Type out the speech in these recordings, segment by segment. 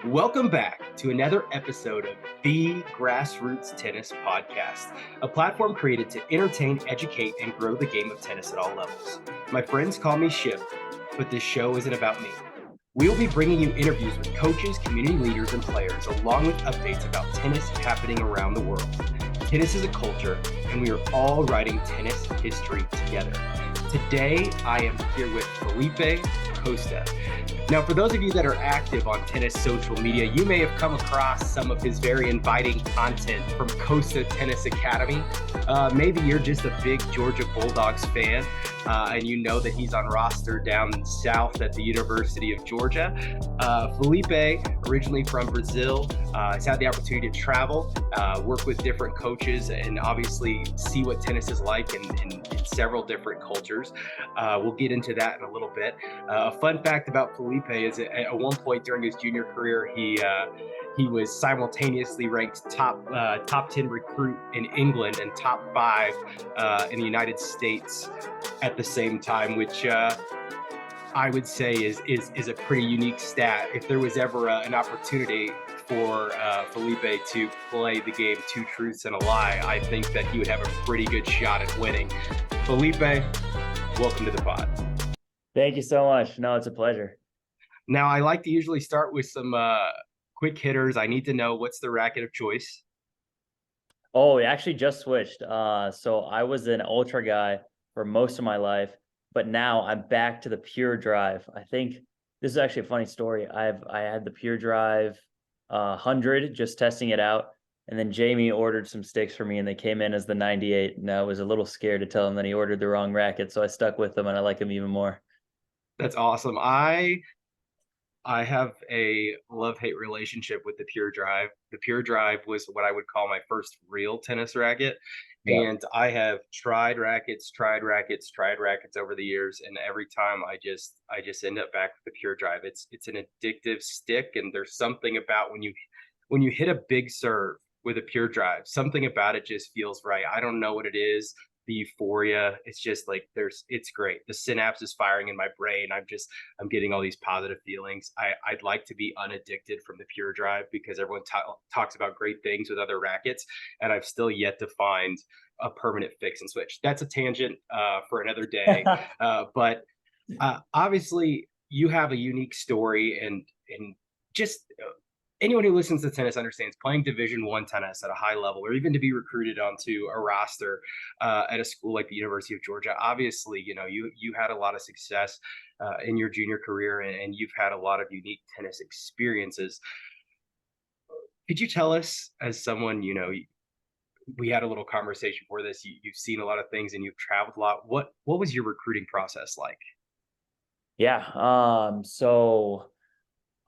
Welcome back to another episode of the Grassroots Tennis Podcast, a platform created to entertain, educate, and grow the game of tennis at all levels. My friends call me Ship, but this show isn't about me. We will be bringing you interviews with coaches, community leaders, and players, along with updates about tennis happening around the world. Tennis is a culture, and we are all writing tennis history together. Today, I am here with Filipe Costa. Now, for those of you that are active on tennis social media, you may have come across some of his very inviting content from Costa Tennis Academy. Maybe you're just a big Georgia Bulldogs fan, and you know that he's on roster down south at the University of Georgia. Filipe, originally from Brazil, has had the opportunity to travel, work with different coaches, and obviously see what tennis is like in several different cultures. We'll get into that in a little bit. A fun fact about Filipe is at one point during his junior career, he was simultaneously ranked top 10 recruit in England and top 5 in the United States at the same time, which I would say is a pretty unique stat. If there was ever an opportunity for Filipe to play the game Two Truths and a Lie, I think that he would have a pretty good shot at winning. Filipe, welcome to the pod. Thank you so much. No, it's a pleasure. Now, I like to usually start with some quick hitters. I need to know, what's the racket of choice? Oh, we actually just switched. So I was an ultra guy for most of my life, but now I'm back to the pure drive. I think this is actually a funny story. I had the pure drive 100, just testing it out. And then Jamie ordered some sticks for me and they came in as the 98. And I was a little scared to tell him that he ordered the wrong racket. So I stuck with them and I like them even more. That's awesome. I have a love-hate relationship with the Pure Drive. The Pure Drive was what I would call my first real tennis racket. Yeah. And I have tried rackets over the years, and every time I just end up back with the Pure Drive. It's an addictive stick, and there's something about when you hit a big serve with a Pure Drive, something about it just feels right. I don't know what it is. The euphoria, it's just like it's great. The synapse is firing in my brain. I'm getting all these positive feelings. I'd like to be unaddicted from the Pure Drive because everyone talks about great things with other rackets, and I've still yet to find a permanent fix and switch. That's a tangent for another day. But obviously you have a unique story, and just anyone who listens to tennis understands playing Division I tennis at a high level, or even to be recruited onto a roster at a school like the University of Georgia. Obviously, you had a lot of success in your junior career, and you've had a lot of unique tennis experiences. Could you tell us, as someone, we had a little conversation for this, you've seen a lot of things and you've traveled a lot. What was your recruiting process like? Yeah.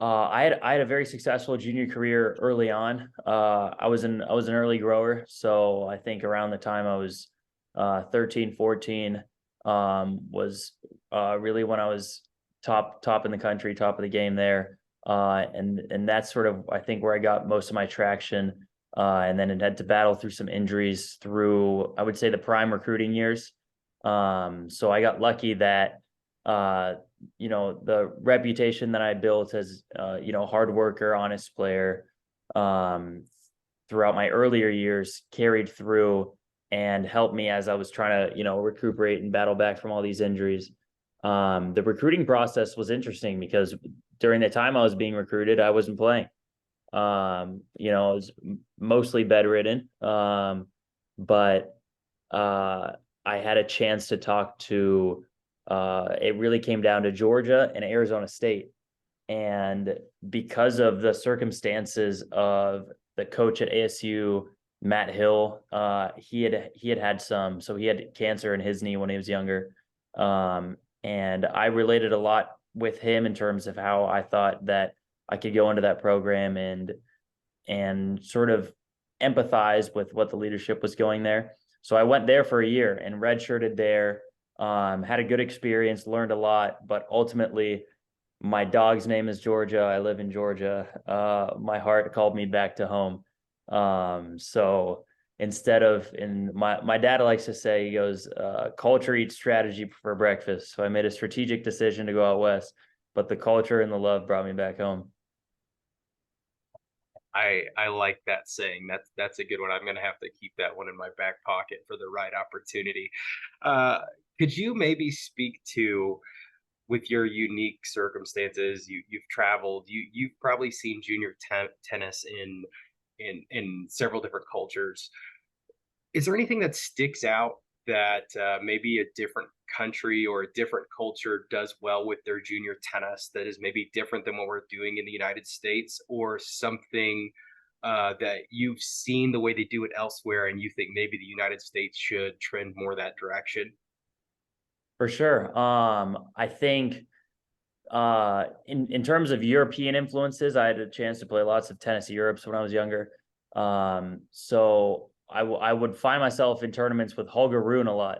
I had a very successful junior career early on. I was an early grower, so I think around the time I was 13, 14 was really when I was top in the country, top of the game there. And that's sort of, I think, where I got most of my traction. And then it had to battle through some injuries through, I would say, the prime recruiting years. So I got lucky that the reputation that I built as hard worker, honest player throughout my earlier years carried through and helped me as I was trying to recuperate and battle back from all these injuries. The recruiting process was interesting because during the time I was being recruited, I wasn't playing. I was mostly bedridden, but I had a chance to talk to it really came down to Georgia and Arizona State. And because of the circumstances of the coach at ASU, Matt Hill, he had so he had cancer in his knee when he was younger. And I related a lot with him in terms of how I thought that I could go into that program and sort of empathize with what the leadership was going there. So I went there for a year and redshirted there. Had a good experience, learned a lot, but ultimately my dog's name is Georgia. I live in Georgia. My heart called me back to home. So instead of, my dad likes to say, he goes, culture eats strategy for breakfast. So I made a strategic decision to go out west, but the culture and the love brought me back home. I like that saying. That's a good one. I'm gonna have to keep that one in my back pocket for the right opportunity. Uh, could you maybe speak to, with your unique circumstances, you've traveled, you've probably seen junior tennis in several different cultures. Is there anything that sticks out that maybe a different country or a different culture does well with their junior tennis that is maybe different than what we're doing in the United States, or something that you've seen the way they do it elsewhere and you think maybe the United States should trend more that direction? For sure. I think in terms of European influences, I had a chance to play lots of tennis Europes when I was younger. So I would find myself in tournaments with Holger Rune a lot.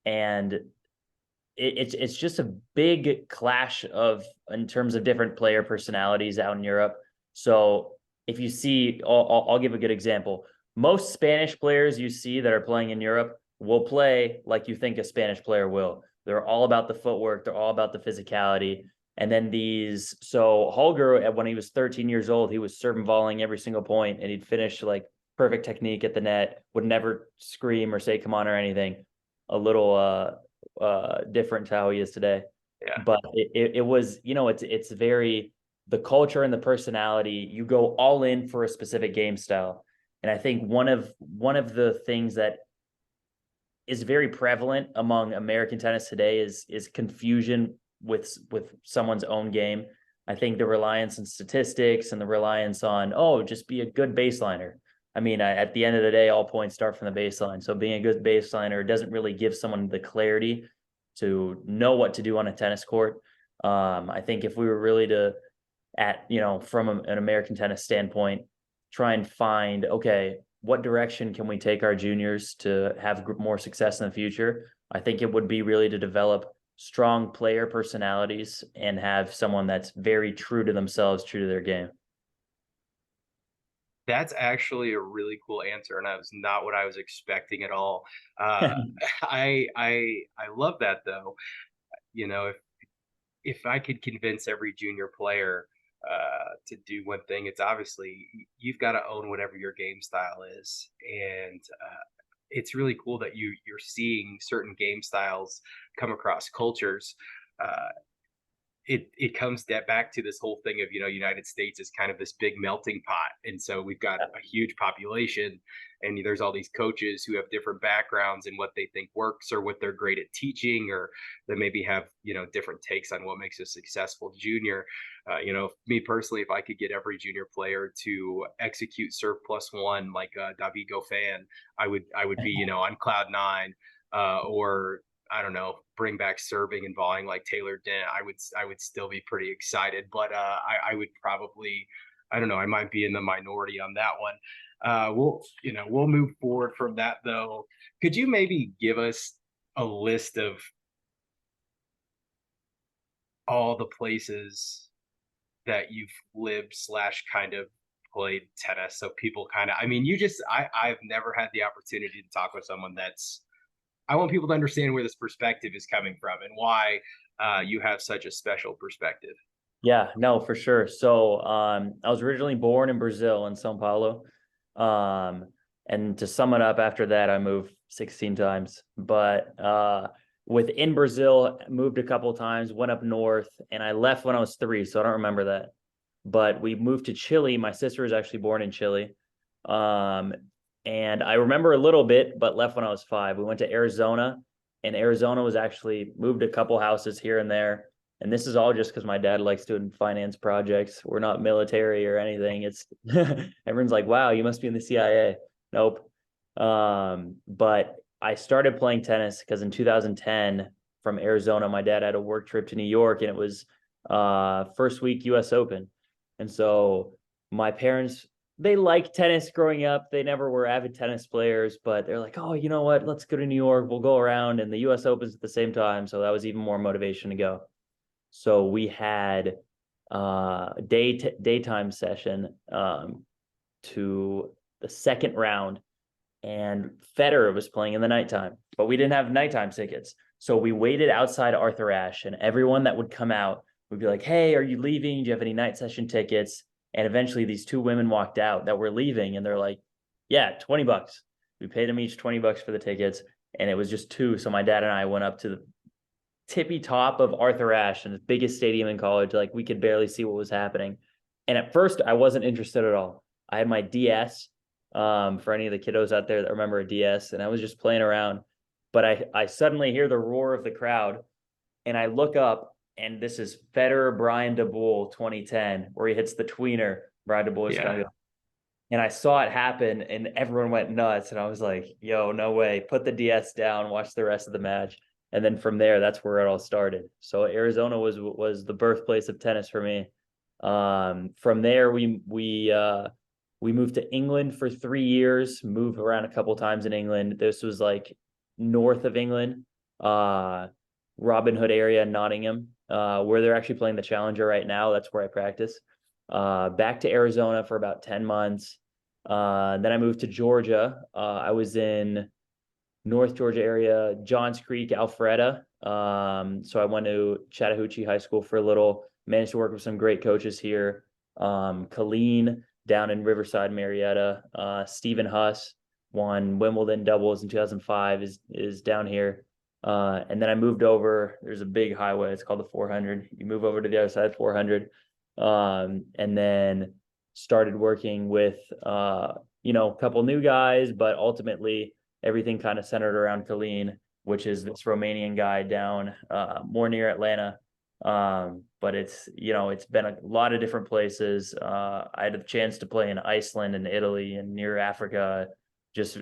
And it's just a big clash of in terms of different player personalities out in Europe. So if you see, I'll give a good example. Most Spanish players you see that are playing in Europe will play like you think a Spanish player will. They're all about the footwork. They're all about the physicality. And then so Holger, when he was 13 years old, he was serving volleying every single point, and he'd finish like perfect technique at the net, would never scream or say come on or anything. A little different to how he is today. Yeah. But it was, it's very, the culture and the personality, you go all in for a specific game style. And I think one of the things that is very prevalent among American tennis today is confusion with someone's own game. I think the reliance on statistics and the reliance on, oh, just be a good baseliner. I mean, at the end of the day, all points start from the baseline. So being a good baseliner doesn't really give someone the clarity to know what to do on a tennis court. I think if we were really to, from an American tennis standpoint, try and find, okay, what direction can we take our juniors to have more success in the future? I think it would be really to develop strong player personalities and have someone that's very true to themselves, true to their game. That's actually a really cool answer, and that was not what I was expecting at all. Uh, I love that though. You know, if I could convince every junior player to do one thing, it's obviously you've got to own whatever your game style is, and it's really cool that you're seeing certain game styles come across cultures. Uh, it comes back to this whole thing of, United States is kind of this big melting pot, and so we've got a huge population, and there's all these coaches who have different backgrounds and what they think works or what they're great at teaching, or that maybe have different takes on what makes a successful junior. Me personally, if I could get every junior player to execute serve plus one like David Goffin, I would be on cloud nine, or I don't know, bring back serving and volleying like Taylor Dent, I would still be pretty excited. But I would probably, I don't know, I might be in the minority on that one. We'll move forward from that though. Could you maybe give us a list of all the places that you've lived slash kind of played tennis, so people kind of, I mean, I've never had the opportunity to talk with someone that's, I want people to understand where this perspective is coming from and why you have such a special perspective. Yeah, no, for sure. So I was originally born in Brazil, in São Paulo. And to sum it up, after that, I moved 16 times. But within Brazil, moved a couple of times, went up north, and I left when I was 3, so I don't remember that. But we moved to Chile. My sister was actually born in Chile. And I remember a little bit, but left when I was 5. We went to Arizona, and Arizona was actually moved a couple houses here and there. And this is all just because my dad likes doing finance projects. We're not military or anything. It's everyone's like, wow, you must be in the CIA. Nope. But I started playing tennis because in 2010 from Arizona, my dad had a work trip to New York, and it was first week US Open. And so my parents, they liked tennis growing up. They never were avid tennis players, but they're like, oh, you know what? Let's go to New York. We'll go around, and the US Open's at the same time. So that was even more motivation to go. So we had daytime session to the second round, and Federer was playing in the nighttime, but we didn't have nighttime tickets. So we waited outside Arthur Ashe, and everyone that would come out would be like, hey, are you leaving? Do you have any night session tickets? And eventually these two women walked out that were leaving, and they're like, yeah, $20. We paid them each $20 for the tickets, and it was just two. So my dad and I went up to the tippy top of Arthur Ashe, and the biggest stadium in college. Like, we could barely see what was happening. And at first I wasn't interested at all. I had my DS, for any of the kiddos out there that remember a DS, and I was just playing around. But I suddenly hear the roar of the crowd, and I look up, and this is Federer Brian DeBoel 2010, where he hits the tweener. Brian DeBoel is going to go. And I saw it happen, and everyone went nuts. And I was like, yo, no way. Put the DS down, watch the rest of the match. And then from there, that's where it all started. So Arizona was the birthplace of tennis for me. From there, we moved to England for 3 years, moved around a couple times in England. This was like north of England, Robin Hood area, Nottingham, where they're actually playing the Challenger right now. That's where I practice. Back to Arizona for about 10 months. Then I moved to Georgia. I was in North Georgia area, Johns Creek, Alpharetta. So I went to Chattahoochee High School for a little, managed to work with some great coaches here. Colleen down in Riverside, Marietta. Stephen Huss won Wimbledon doubles in 2005 is down here. And then I moved over. There's a big highway. It's called the 400. You move over to the other side, 400. And then started working with, a couple new guys, but ultimately everything kind of centered around Colleen, which is this Romanian guy down, more near Atlanta. But it's been a lot of different places. I had a chance to play in Iceland and Italy and near Africa, just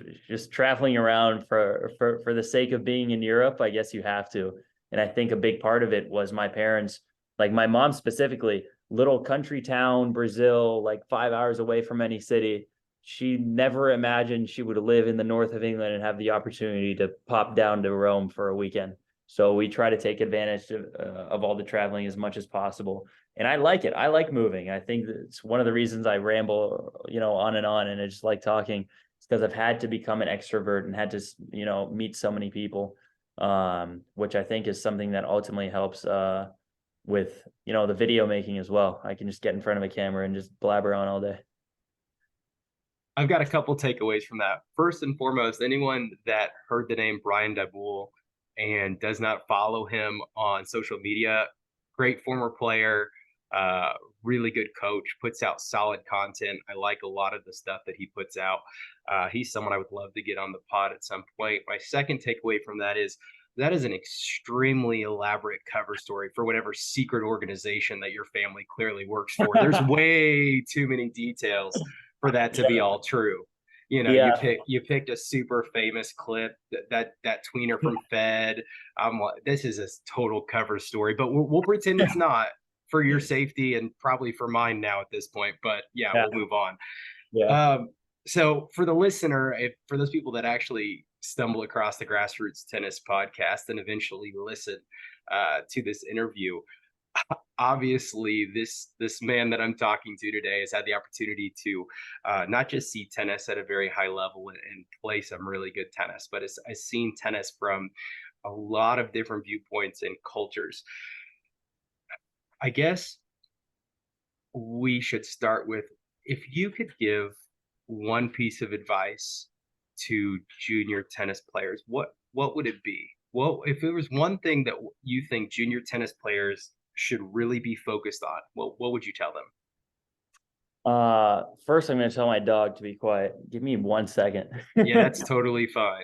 traveling around for the sake of being in Europe. I guess you have to. And I think a big part of it was my parents, like my mom specifically, little country town, Brazil, like 5 hours away from any city. She never imagined she would live in the north of England and have the opportunity to pop down to Rome for a weekend. So we try to take advantage of all the traveling as much as possible. And I like it. I like moving. I think it's one of the reasons I ramble, on, and I just like talking. It's because I've had to become an extrovert and had to, meet so many people, which I think is something that ultimately helps, with the video making as well. I can just get in front of a camera and just blabber on all day. I've got a couple takeaways from that. First and foremost, anyone that heard the name Brian Daboul and does not follow him on social media, great former player, really good coach, puts out solid content. I like a lot of the stuff that he puts out. He's someone I would love to get on the pod at some point. My second takeaway from that is an extremely elaborate cover story for whatever secret organization that your family clearly works for. There's way too many details for that to be all true. You picked a super famous clip, that tweener from Fed. I'm like, this is a total cover story, but we'll pretend it's not for your safety and probably for mine now at this point. But we'll move on. So for the listener, for those people that actually stumble across the Grassroots Tennis podcast and eventually listen to this interview, obviously this man that I'm talking to today has had the opportunity to not just see tennis at a very high level and play some really good tennis, but has seen tennis from a lot of different viewpoints and cultures. I guess we should start with, if you could give one piece of advice to junior tennis players, what would it be? Well, if there was one thing that you think junior tennis players should really be focused on, what would you tell them? First, I'm going to tell my dog to be quiet. Give me 1 second. Yeah, that's totally fine.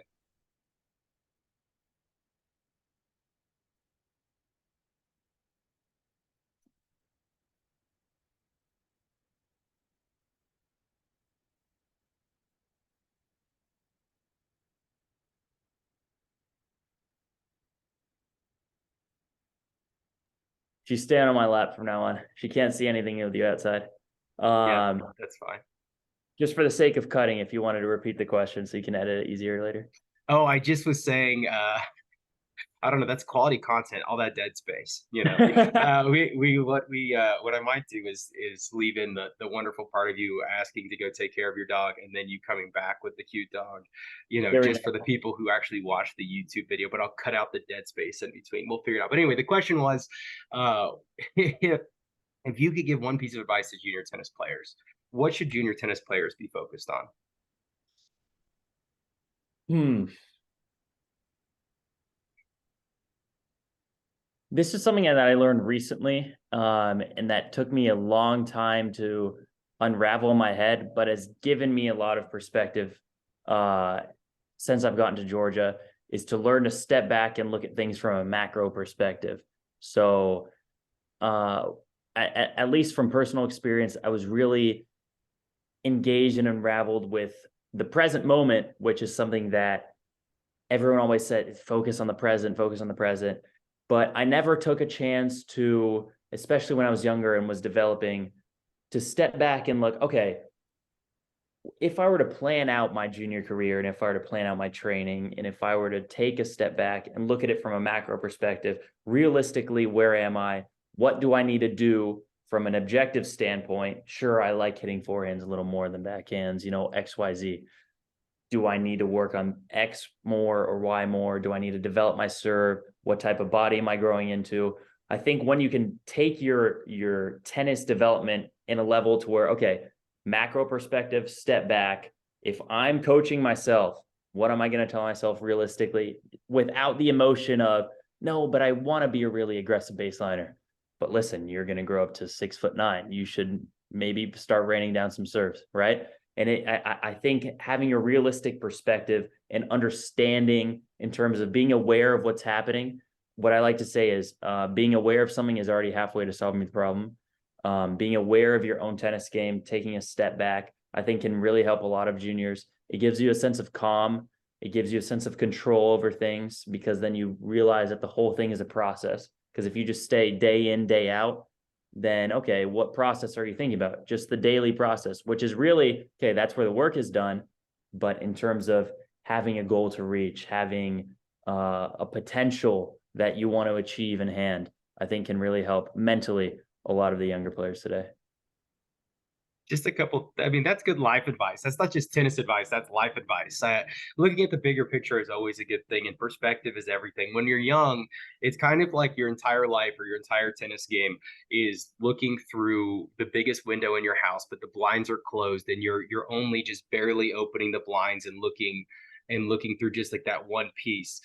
She's staying on my lap from now on. She can't see anything with you outside. Yeah, that's fine. Just for the sake of cutting, if you wanted to repeat the question so you can edit it easier later. Oh, I just was saying, I don't know. That's quality content. All that dead space, what I might do is leave in the wonderful part of you asking to go take care of your dog, and then you coming back with the cute dog, just for the people who actually watch the YouTube video. But I'll cut out the dead space in between. We'll figure it out. But anyway, the question was, if If you could give one piece of advice to junior tennis players, what should junior tennis players be focused on? This is something that I learned recently, and that took me a long time to unravel in my head, but has given me a lot of perspective since I've gotten to Georgia, is to learn to step back and look at things from a macro perspective. So at least from personal experience, I was really engaged and unraveled with the present moment, which is something that everyone always said, focus on the present, focus on the present. But I never took a chance to, especially when I was younger and was developing, to step back and look, okay, if I were to plan out my junior career and if I were to plan out my training and if I were to take a step back and look at it from a macro perspective, realistically, where am I? What do I need to do from an objective standpoint? Sure, I like hitting forehands a little more than backhands, X, Y, Z. Do I need to work on X more or Y more? Do I need to develop my serve? What type of body am I growing into? I think when you can take your tennis development in a level to where, okay, macro perspective, step back. If I'm coaching myself, what am I going to tell myself realistically without the emotion of, no, but I want to be a really aggressive baseliner. But listen, you're going to grow up to 6'9". You should maybe start raining down some serves, right? And I think having a realistic perspective and understanding in terms of being aware of what's happening, what I like to say is being aware of something is already halfway to solving the problem. Being aware of your own tennis game, taking a step back, I think can really help a lot of juniors. It gives you a sense of calm. It gives you a sense of control over things because then you realize that the whole thing is a process. Because if you just stay day in, day out, then, okay, what process are you thinking about? Just the daily process, which is really, okay, that's where the work is done. But in terms of having a goal to reach, having a potential that you want to achieve in hand, I think can really help mentally a lot of the younger players today. Just a couple. I mean, that's good life advice. That's not just tennis advice. That's life advice. Looking at the bigger picture is always a good thing, and perspective is everything. When you're young, it's kind of like your entire life or your entire tennis game is looking through the biggest window in your house, but the blinds are closed, and you're only just barely opening the blinds and looking through just like that one piece.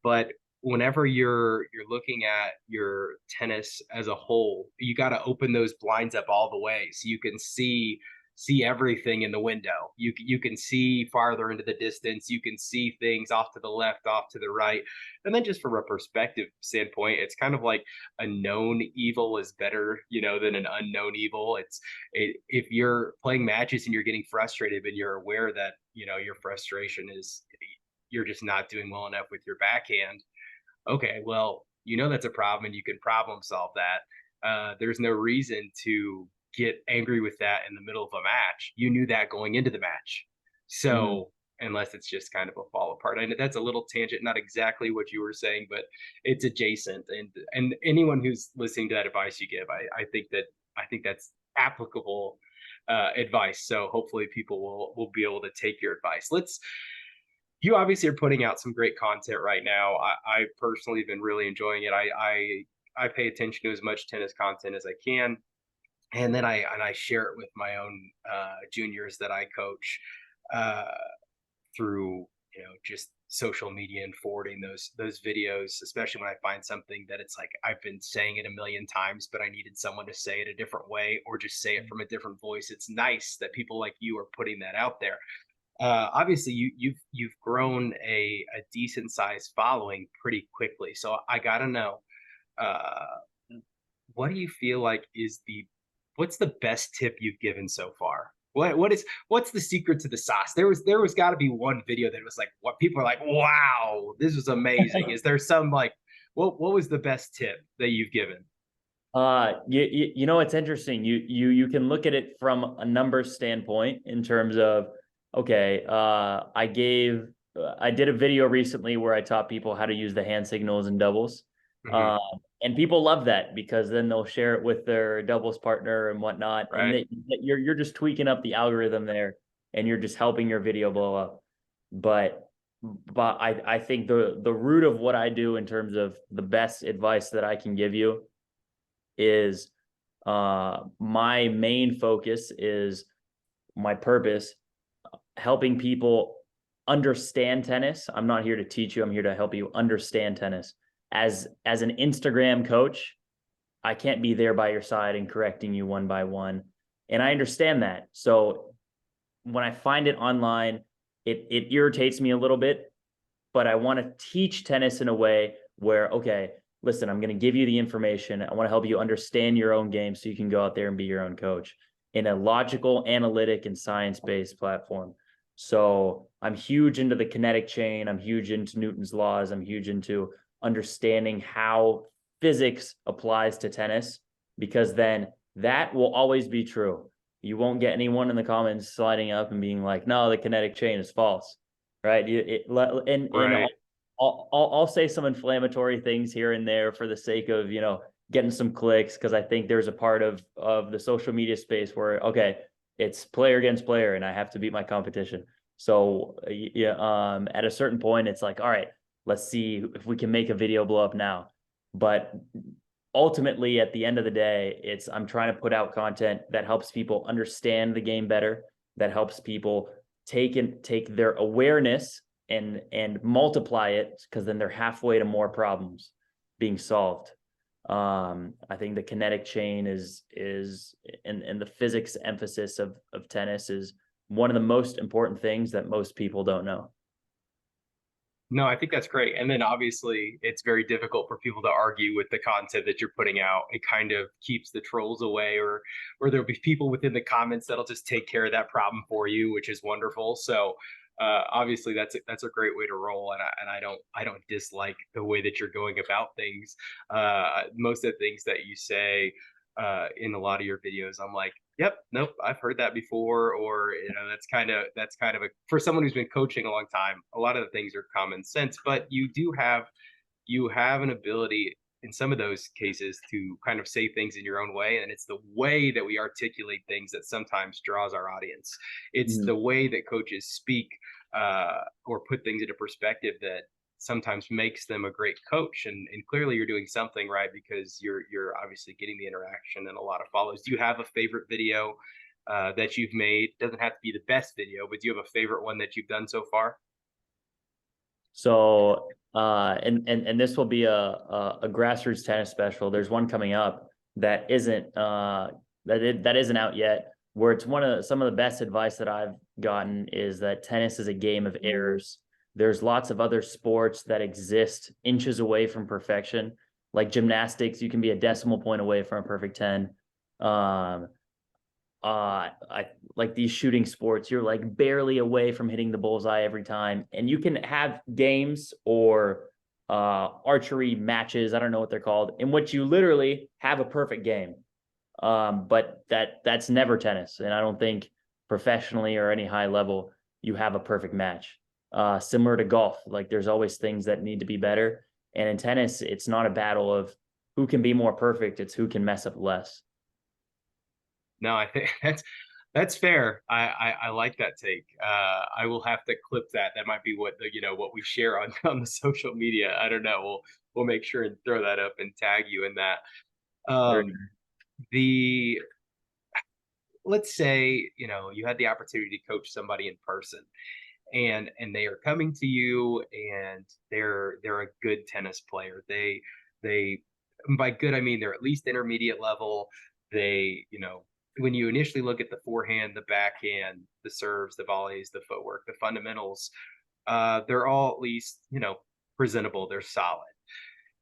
But whenever you're looking at your tennis as a whole, you got to open those blinds up all the way so you can see everything in the window. You can see farther into the distance. You can see things off to the left, off to the right. And then just from a perspective standpoint, it's kind of like a known evil is better, than an unknown evil. If you're playing matches and you're getting frustrated and you're aware that, your frustration is you're just not doing well enough with your backhand. Okay, well, that's a problem and you can problem solve that. There's no reason to get angry with that in the middle of a match. You knew that going into the match. So unless it's just kind of a fall apart. I know that's a little tangent, not exactly what you were saying, but it's adjacent. And anyone who's listening to that advice you give, I think that's applicable advice. So hopefully people will be able to take your advice. You obviously are putting out some great content right now. I personally have been really enjoying it. I pay attention to as much tennis content as I can, and then I share it with my own juniors that I coach uh, through just social media and forwarding those videos, especially when I find something that it's like I've been saying it a million times, but I needed someone to say it a different way or just say it from a different voice. It's nice that people like you are putting that out there. Obviously you've grown a decent sized following pretty quickly. So I gotta know, uh, what do you feel like what's the best tip you've given so far? What's the secret to the sauce? There was got to be one video that was like what people are like, wow, this was amazing. Is there some like what was the best tip that you've given? It's interesting. You can look at it from a numbers standpoint in terms of, okay, I did a video recently where I taught people how to use the hand signals in doubles. Mm-hmm. And people love that because then they'll share it with their doubles partner and whatnot. Right. And you're just tweaking up the algorithm there and you're just helping your video blow up. But I think the root of what I do in terms of the best advice that I can give you is My main focus is my purpose, helping people understand tennis. I'm not here to teach you. I'm here to help you understand tennis. As an Instagram coach, I can't be there by your side and correcting you one by one. And I understand that. So when I find it online, it irritates me a little bit, but I want to teach tennis in a way where, okay, listen, I'm going to give you the information. I want to help you understand your own game so you can go out there and be your own coach in a logical, analytic, and science-based platform. So I'm huge into the kinetic chain. I'm huge into Newton's laws. I'm huge into understanding how physics applies to tennis, because then that will always be true. You won't get anyone in the comments sliding up and being like, no, the kinetic chain is false, right? Right. I'll say some inflammatory things here and there for the sake of, getting some clicks, because I think there's a part of the social media space where, okay, it's player against player and I have to beat my competition. So yeah, at a certain point, it's like, all right, let's see if we can make a video blow up now. But ultimately, at the end of the day, I'm trying to put out content that helps people understand the game better, that helps people take their awareness and multiply it, because then they're halfway to more problems being solved. I think the kinetic chain is and the physics emphasis of tennis is one of the most important things that most people don't know. No, I think that's great. And then obviously it's very difficult for people to argue with the content that you're putting out. It kind of keeps the trolls away, or there'll be people within the comments that'll just take care of that problem for you, which is wonderful. So obviously that's a great way to roll. And I don't dislike the way that you're going about things. Most of the things that you say in a lot of your videos, I'm like, yep, nope, I've heard that before. Or that's kind of a, for someone who's been coaching a long time, a lot of the things are common sense. But you have an ability in some of those cases to kind of say things in your own way, and it's the way that we articulate things that sometimes draws our audience. It's Mm. the way that coaches speak or put things into perspective that sometimes makes them a great coach. And clearly you're doing something right, because you're obviously getting the interaction and a lot of follows. Do you have a favorite video that you've made? Doesn't have to be the best video, but do you have a favorite one that you've done so far? So and this will be a grassroots tennis special. There's one coming up that isn't out yet, where it's some of the best advice that I've gotten is that tennis is a game of errors. There's lots of other sports that exist inches away from perfection, like gymnastics. You can be a decimal point away from a perfect 10. I like these shooting sports, you're like barely away from hitting the bullseye every time. And you can have games or archery matches, I don't know what they're called, in which you literally have a perfect game. But that's never tennis. And I don't think professionally or any high level you have a perfect match. Similar to golf, like there's always things that need to be better. And in tennis, it's not a battle of who can be more perfect, it's who can mess up less. No, I think that's fair. I like that take. I will have to clip that. That might be what what we share on on the social media. I don't know. We'll make sure and throw that up and tag you in that. Um, the Let's say you had the opportunity to coach somebody in person, and they are coming to you, and they're a good tennis player. They by good I mean they're at least intermediate level. They when you initially look at the forehand, the backhand, the serves, the volleys, the footwork, the fundamentals, they're all at least presentable. They're solid.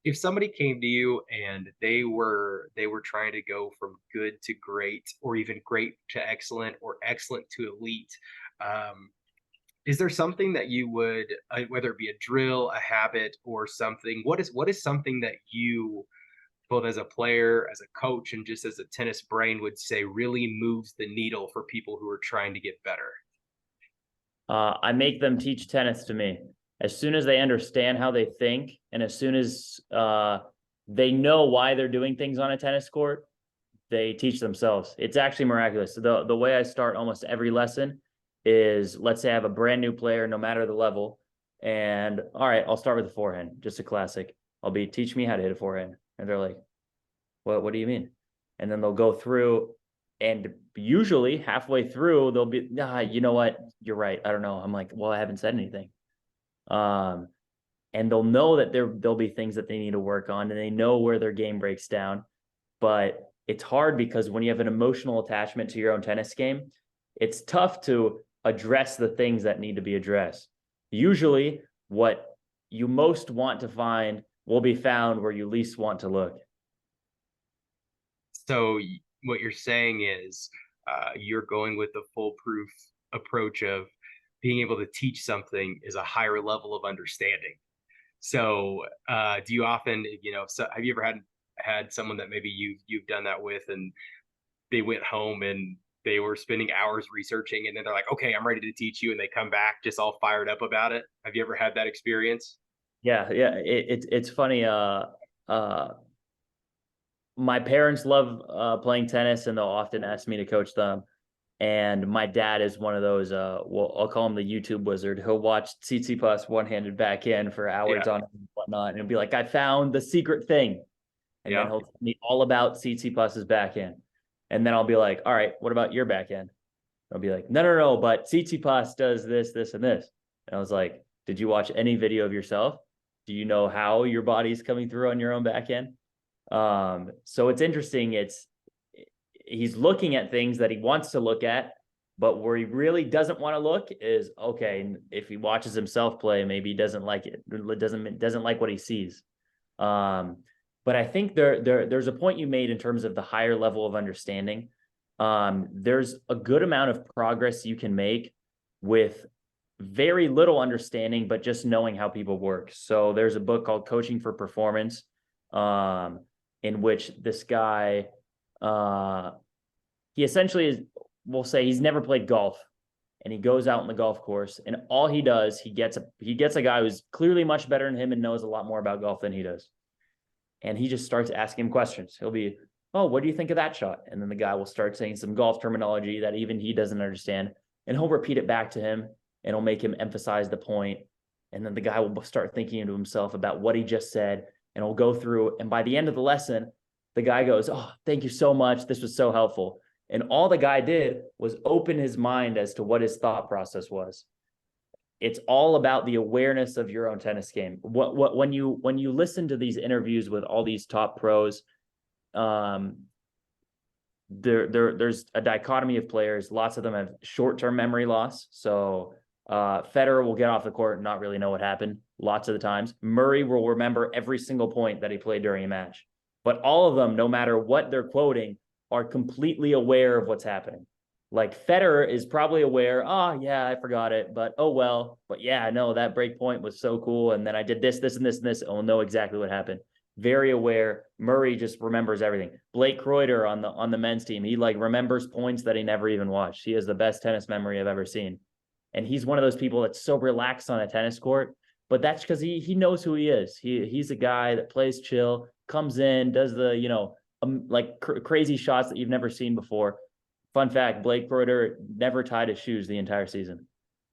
If somebody came to you and they were trying to go from good to great, or even great to excellent, or excellent to elite, um, is there something that you would, whether it be a drill, a habit, or something? What is something that you, both as a player, as a coach, and just as a tennis brain, would say really moves the needle for people who are trying to get better? I make them teach tennis to me. As soon as they understand how they think, and as soon as they know why they're doing things on a tennis court, they teach themselves. It's actually miraculous. The way I start almost every lesson is, let's say I have a brand new player, no matter the level, and all right, I'll start with the forehand, just a classic. Teach me how to hit a forehand, and they're like, what do you mean? and then they'll go through, and usually halfway through they'll be, you know what, you're right, I don't know. I'm like, well, I haven't said anything. And they'll know that there'll be things that they need to work on, and they know where their game breaks down. But it's hard because when you have an emotional attachment to your own tennis game, it's tough to address the things that need to be addressed. Usually what you most want to find will be found where you least want to look. So what you're saying is you're going with the foolproof approach of being able to teach something is a higher level of understanding. So do you often, so have you ever had someone that maybe you've done that with, and they went home and they were spending hours researching, and then they're like, okay, I'm ready to teach you, and they come back just all fired up about it? Have you ever had that experience? Yeah, it's funny. My parents love playing tennis, and they'll often ask me to coach them. And my dad is one of those, well, I'll call him the YouTube wizard. He'll watch Tsitsipas one-handed backhand for hours Yeah. on and whatnot, and he'll be like, I found the secret thing. And then Yeah. he'll tell me all about Tsitsipas's backhand. And then I'll be like, all right, what about your backhand? I'll be like, no, but Tsitsipas does this, this, and this. And I was like, did you watch any video of yourself? Do you know how your body's coming through on your own backhand? So it's interesting. He's looking at things that he wants to look at, but where he really doesn't want to look is, okay, if he watches himself play, maybe he doesn't like it, doesn't like what he sees. But I think there's a point you made in terms of the higher level of understanding. There's a good amount of progress you can make with very little understanding, but just knowing how people work. So there's a book called Coaching for Performance, in which this guy, he essentially is, we'll say he's never played golf, and he goes out on the golf course, and all he does, he gets a guy who's clearly much better than him and knows a lot more about golf than he does. And he just starts asking him questions. He'll be, oh, what do you think of that shot? And then the guy will start saying some golf terminology that even he doesn't understand. And he'll repeat it back to him, and it'll make him emphasize the point. And then the guy will start thinking to himself about what he just said, and he'll go through. And by the end of the lesson, the guy goes, oh, thank you so much. This was so helpful. And all the guy did was open his mind as to what his thought process was. It's all about the awareness of your own tennis game. When you listen to these interviews with all these top pros, there's a dichotomy of players. Lots of them have short-term memory loss. So Federer will get off the court and not really know what happened lots of the times. Murray will remember every single point that he played during a match. But all of them, no matter what they're quoting, are completely aware of what's happening. Like Federer is probably aware, oh yeah, I forgot it, but oh well. But yeah, no, that break point was so cool. And then I did this, this, and this, and this. I'll know exactly what happened. Very aware. Murray just remembers everything. Blake Kreuter on the men's team, he like remembers points that he never even watched. He has the best tennis memory I've ever seen. And he's one of those people that's so relaxed on a tennis court, but that's because he knows who he is. He's a guy that plays chill, comes in, does the, crazy shots that you've never seen before. Fun fact, Blake Kreuter never tied his shoes the entire season.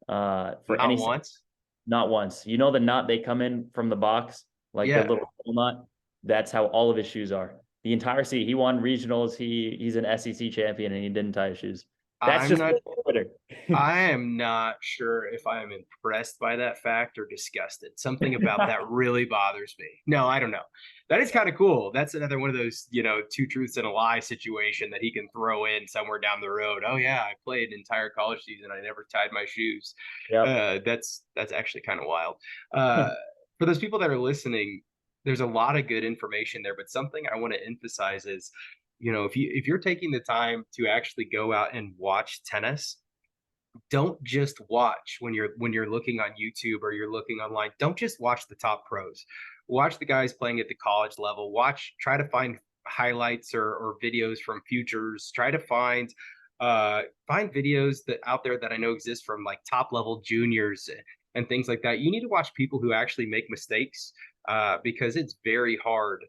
Not once? Not once. You know the knot they come in from the box, like the little knot? That's how all of his shoes are. The entire season. He won regionals. He's an SEC champion, and he didn't tie his shoes. That's just Twitter. I am not sure if I am impressed by that fact or disgusted. Something about that really bothers me. No, I don't know. That is kind of cool. That's another one of those, two truths and a lie situation that he can throw in somewhere down the road. Oh yeah, I played an entire college season. I never tied my shoes. Yep. That's actually kind of wild. For those people that are listening, there's a lot of good information there, but something I want to emphasize is, if you're taking the time to actually go out and watch tennis, don't just watch when you're looking on YouTube or you're looking online. Don't just watch the top pros. Watch the guys playing at the college level. Try to find highlights or videos from futures. Try to find videos that out there that I know exist from like top level juniors and things like that. You need to watch people who actually make mistakes because it's very hard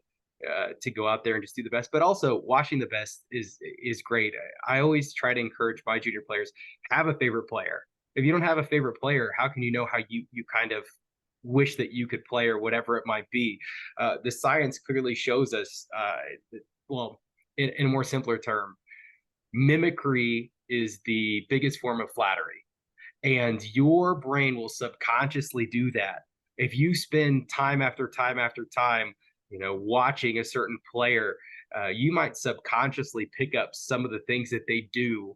to go out there and just do the best. But also watching the best is great. I always try to encourage my junior players, have a favorite player. If you don't have a favorite player, how can you know how you kind of wish that you could play or whatever it might be? The science clearly shows us, in a more simpler term, mimicry is the biggest form of flattery. And your brain will subconsciously do that. If you spend time after time after time, watching a certain player, you might subconsciously pick up some of the things that they do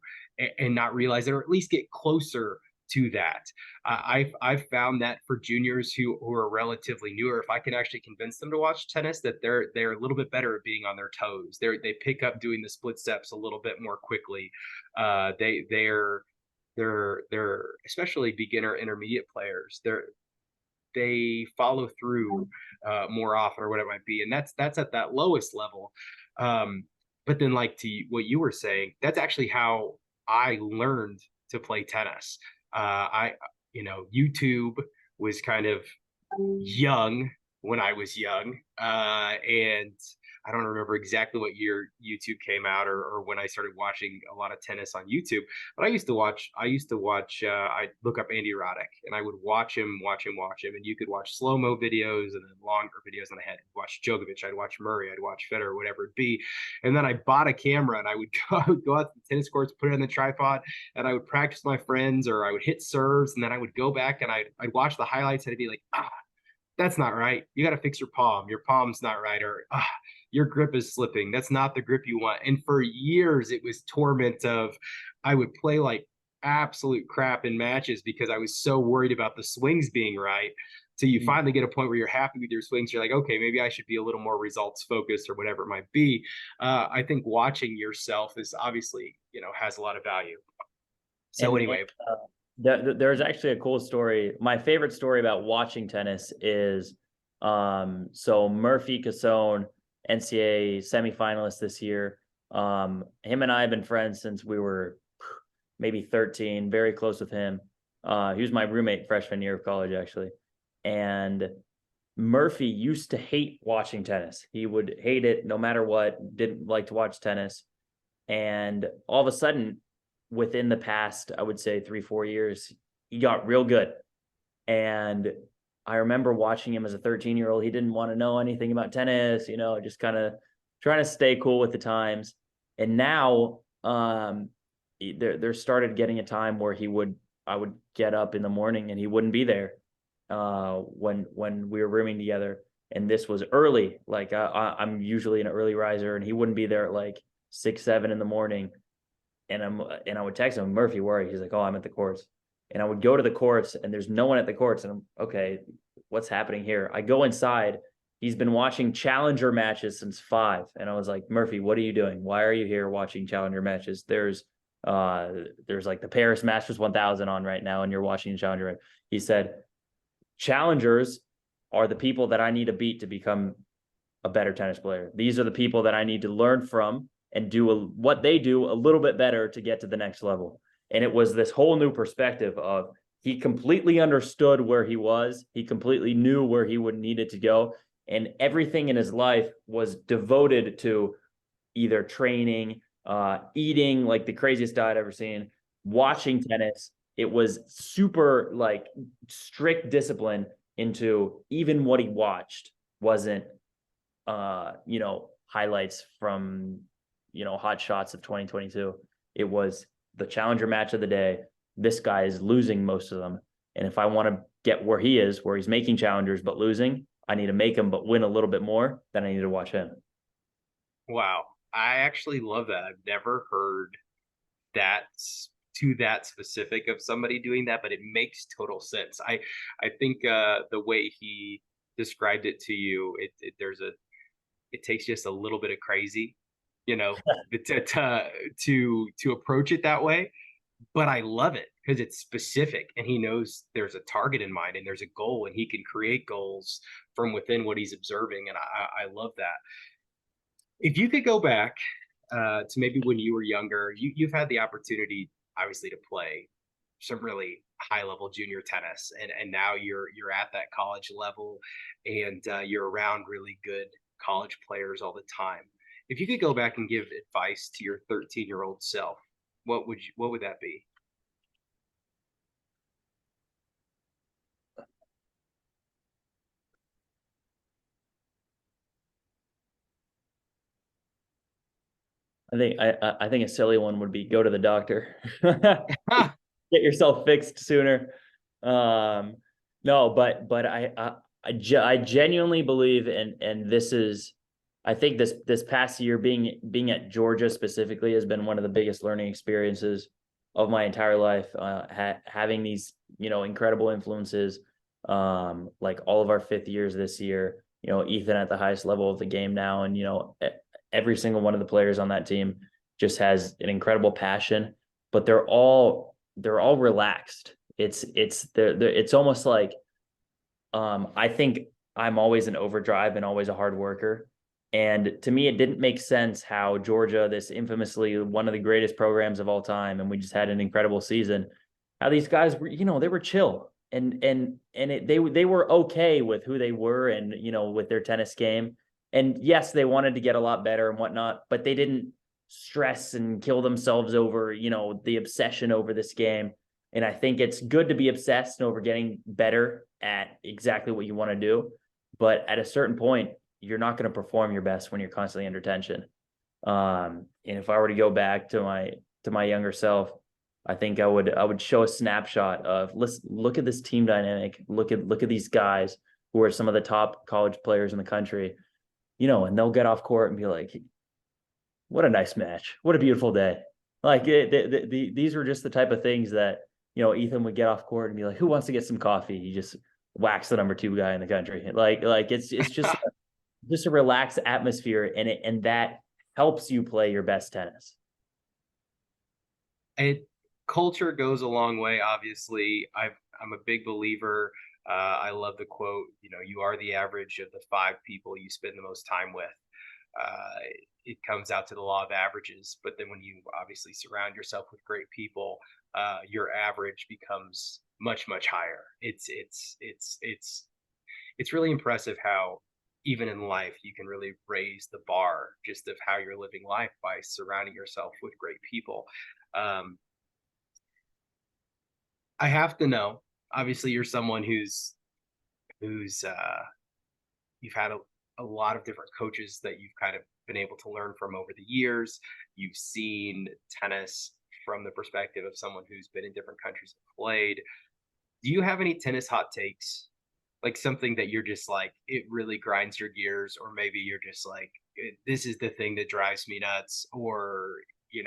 and not realize it, or at least get closer to that. I've found that for juniors who are relatively newer, if I can actually convince them to watch tennis, that they're a little bit better at being on their toes. They pick up doing the split steps a little bit more quickly. They're especially beginner intermediate players. They follow through more often, or what it might be, and that's at that lowest level. But then, like to what you were saying, that's actually how I learned to play tennis. I YouTube was kind of young when I was young, and I don't remember exactly what year YouTube came out, or when I started watching a lot of tennis on YouTube. But I used to watch. I look up Andy Roddick, and I would watch him, and you could watch slow mo videos and then longer videos. And I had watch Djokovic, I'd watch Murray, I'd watch Federer, whatever it be. And then I bought a camera, and I would go out to the tennis courts, put it on the tripod, and I would practice my friends, or I would hit serves, and then I would go back and I'd watch the highlights, and I'd be like, that's not right. You got to fix your palm. Your palm's not right. Or your grip is slipping. That's not the grip you want. And for years, it was torment of I would play like absolute crap in matches because I was so worried about the swings being right. So you finally get a point where you're happy with your swings. You're like, okay, maybe I should be a little more results focused or whatever it might be. I think watching yourself is obviously, has a lot of value. So And anyway, there's actually a cool story. My favorite story about watching tennis is so Murphy Casone, NCAA semifinalist this year. Him and I have been friends since we were maybe 13, very close with him. He was my roommate freshman year of college, actually. And Murphy used to hate watching tennis. He would hate it no matter what, didn't like to watch tennis. And all of a sudden, within the past, I would say 3-4 years, he got real good. And I remember watching him as a 13-year-old. He didn't want to know anything about tennis, just kind of trying to stay cool with the times. And now there started getting a time where I would get up in the morning and he wouldn't be there when we were rooming together. And this was early. Like I'm usually an early riser, and he wouldn't be there at like 6-7 in the morning. And I would text him, Murphy, where are you? He's like, oh, I'm at the courts. And I would go to the courts, and there's no one at the courts. And I'm okay, what's happening here? I go inside. He's been watching challenger matches since 5. And I was like, Murphy, what are you doing? Why are you here watching challenger matches? There's like the Paris Masters 1000 on right now, and you're watching challenger. He said, challengers are the people that I need to beat to become a better tennis player. These are the people that I need to learn from and do what they do a little bit better to get to the next level. And it was this whole new perspective of he completely understood where he was. He completely knew where he would need it to go. And everything in his life was devoted to either training, eating like the craziest diet I've ever seen, watching tennis. It was super like strict discipline into even what he watched wasn't, highlights from, hot shots of 2022. It was the challenger match of the day. This guy is losing most of them. And if I want to get where he is, where he's making challengers but losing, I need to make him but win a little bit more. Then I need to watch him. wow. I actually love that. I've never heard that that specific of somebody doing that, but it makes total sense. I think the way he described it to you, it takes just a little bit of crazy, to approach it that way. But I love it because it's specific, and he knows there's a target in mind and there's a goal, and he can create goals from within what he's observing, and I love that. If you could go back to maybe when you were younger, you've had the opportunity, obviously, to play some really high level junior tennis, and now you're at that college level, and you're around really good college players all the time. If you could go back and give advice to your 13-year-old self, what would that be? I think a silly one would be go to the doctor. Get yourself fixed sooner. No, but I genuinely believe, and this is, I think this past year being at Georgia specifically has been one of the biggest learning experiences of my entire life. Having these, incredible influences, like all of our fifth years this year, Ethan at the highest level of the game now, and every single one of the players on that team just has an incredible passion, but they're all relaxed. It's almost like, I think I'm always an overdrive and always a hard worker. And to me, it didn't make sense how Georgia, this infamously one of the greatest programs of all time, and we just had an incredible season, how these guys were, they were chill they were okay with who they were and, with their tennis game. And yes, they wanted to get a lot better and whatnot, but they didn't stress and kill themselves over, the obsession over this game. And I think it's good to be obsessed over getting better at exactly what you want to do. But at a certain point, you're not going to perform your best when you're constantly under tension. And if I were to go back to my younger self, I think I would show a snapshot of, look at this team dynamic. Look at these guys who are some of the top college players in the country, and they'll get off court and be like, what a nice match. What a beautiful day. Like these were just the type of things that, Ethan would get off court and be like, who wants to get some coffee? He just whacks the number 2 guy in the country. Like it's just a relaxed atmosphere, and that helps you play your best tennis. Culture goes a long way. Obviously, I'm a big believer. I love the quote, you are the average of the 5 people you spend the most time with. It comes out to the law of averages, but then when you obviously surround yourself with great people, your average becomes much, much higher. It's really impressive how even in life you can really raise the bar just of how you're living life by surrounding yourself with great people. I have to know, obviously you're someone who's you've had a lot of different coaches that you've kind of been able to learn from over the years. You've seen tennis from the perspective of someone who's been in different countries and played. Do you have any tennis hot takes? Like something that you're just like, it really grinds your gears, or maybe you're just like, this is the thing that drives me nuts, or, you're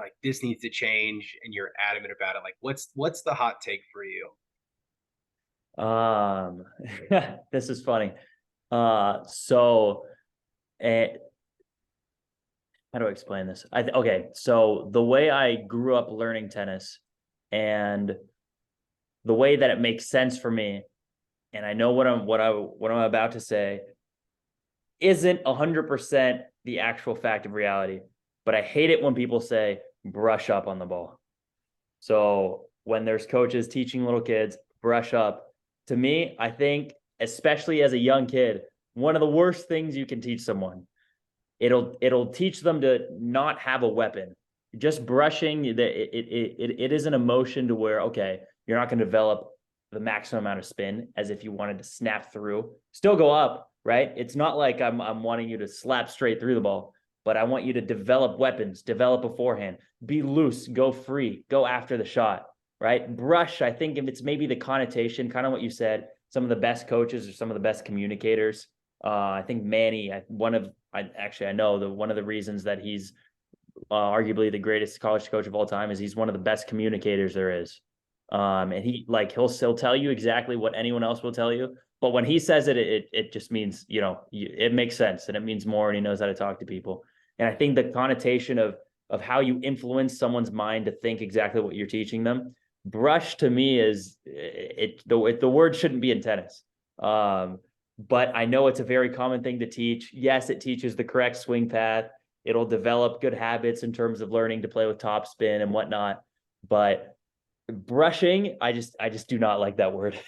like, this needs to change and you're adamant about it. Like, what's the hot take for you? This is funny. So, how do I explain this? Okay, so the way I grew up learning tennis and the way that it makes sense for me, and I know what I'm about to say isn't 100% the actual fact of reality, but I hate it when people say brush up on the ball. So when there's coaches teaching little kids brush up, to me, I think, especially as a young kid, one of the worst things you can teach someone. It'll teach them to not have a weapon. Just brushing, it is an emotion to where, okay, you're not going to develop the maximum amount of spin as if you wanted to snap through, still go up, right? It's not like I'm wanting you to slap straight through the ball, but I want you to develop weapons, develop a forehand, be loose, go free, go after the shot, right? Brush, I think if it's maybe the connotation, kind of what you said, some of the best coaches or some of the best communicators. I think Manny, I know one of the reasons that he's arguably the greatest college coach of all time is he's one of the best communicators there is. And he'll tell you exactly what anyone else will tell you. But when he says it just means, it makes sense and it means more, and he knows how to talk to people. And I think the connotation of how you influence someone's mind to think exactly what you're teaching them, brush to me is the word shouldn't be in tennis. But I know it's a very common thing to teach. Yes, it teaches the correct swing path. It'll develop good habits in terms of learning to play with topspin and whatnot. But brushing, I just do not like that word.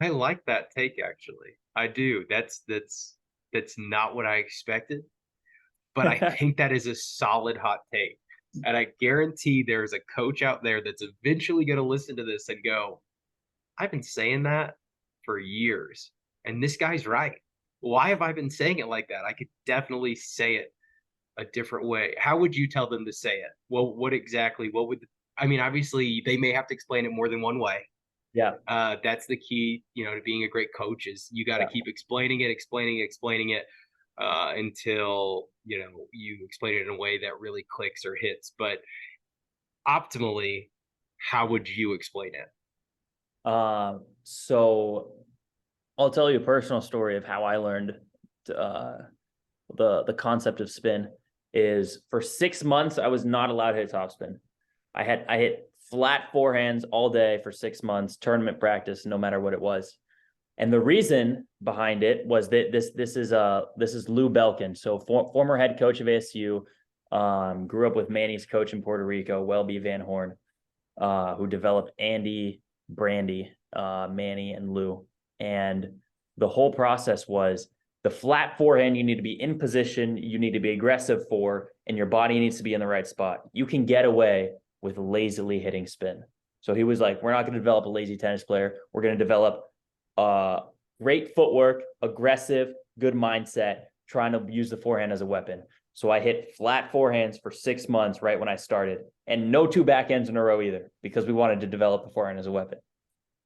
I like that take, actually. I do. That's not what I expected, but I think that is a solid hot take. And I guarantee there's a coach out there that's eventually going to listen to this and go, I've been saying that for years, and this guy's right. Why have I been saying it like that? I could definitely say it a different way. How would you tell them to say it? Well, what exactly? What would I mean? Obviously, they may have to explain it more than one way. Yeah. That's the key, to being a great coach is you got to Yeah. keep explaining it until you explain it in a way that really clicks or hits. But optimally, how would you explain it? So I'll tell you a personal story of how I learned uh, the concept of spin. Is for 6 months I was not allowed to hit topspin. I hit flat forehands all day for 6 months, tournament practice, no matter what it was. And the reason behind it was that this is Lou Belkin, so former head coach of ASU, grew up with Manny's coach in Puerto Rico, Welby Van Horn, who developed Andy, Brandy, Manny, and Lou. And the whole process was the flat forehand, you need to be in position, you need to be aggressive for, and your body needs to be in the right spot. You can get away with lazily hitting spin. So he was like, we're not going to develop a lazy tennis player. We're going to develop great footwork, aggressive, good mindset, trying to use the forehand as a weapon. So I hit flat forehands for 6 months right when I started, and no two backhands in a row either, because we wanted to develop the forehand as a weapon.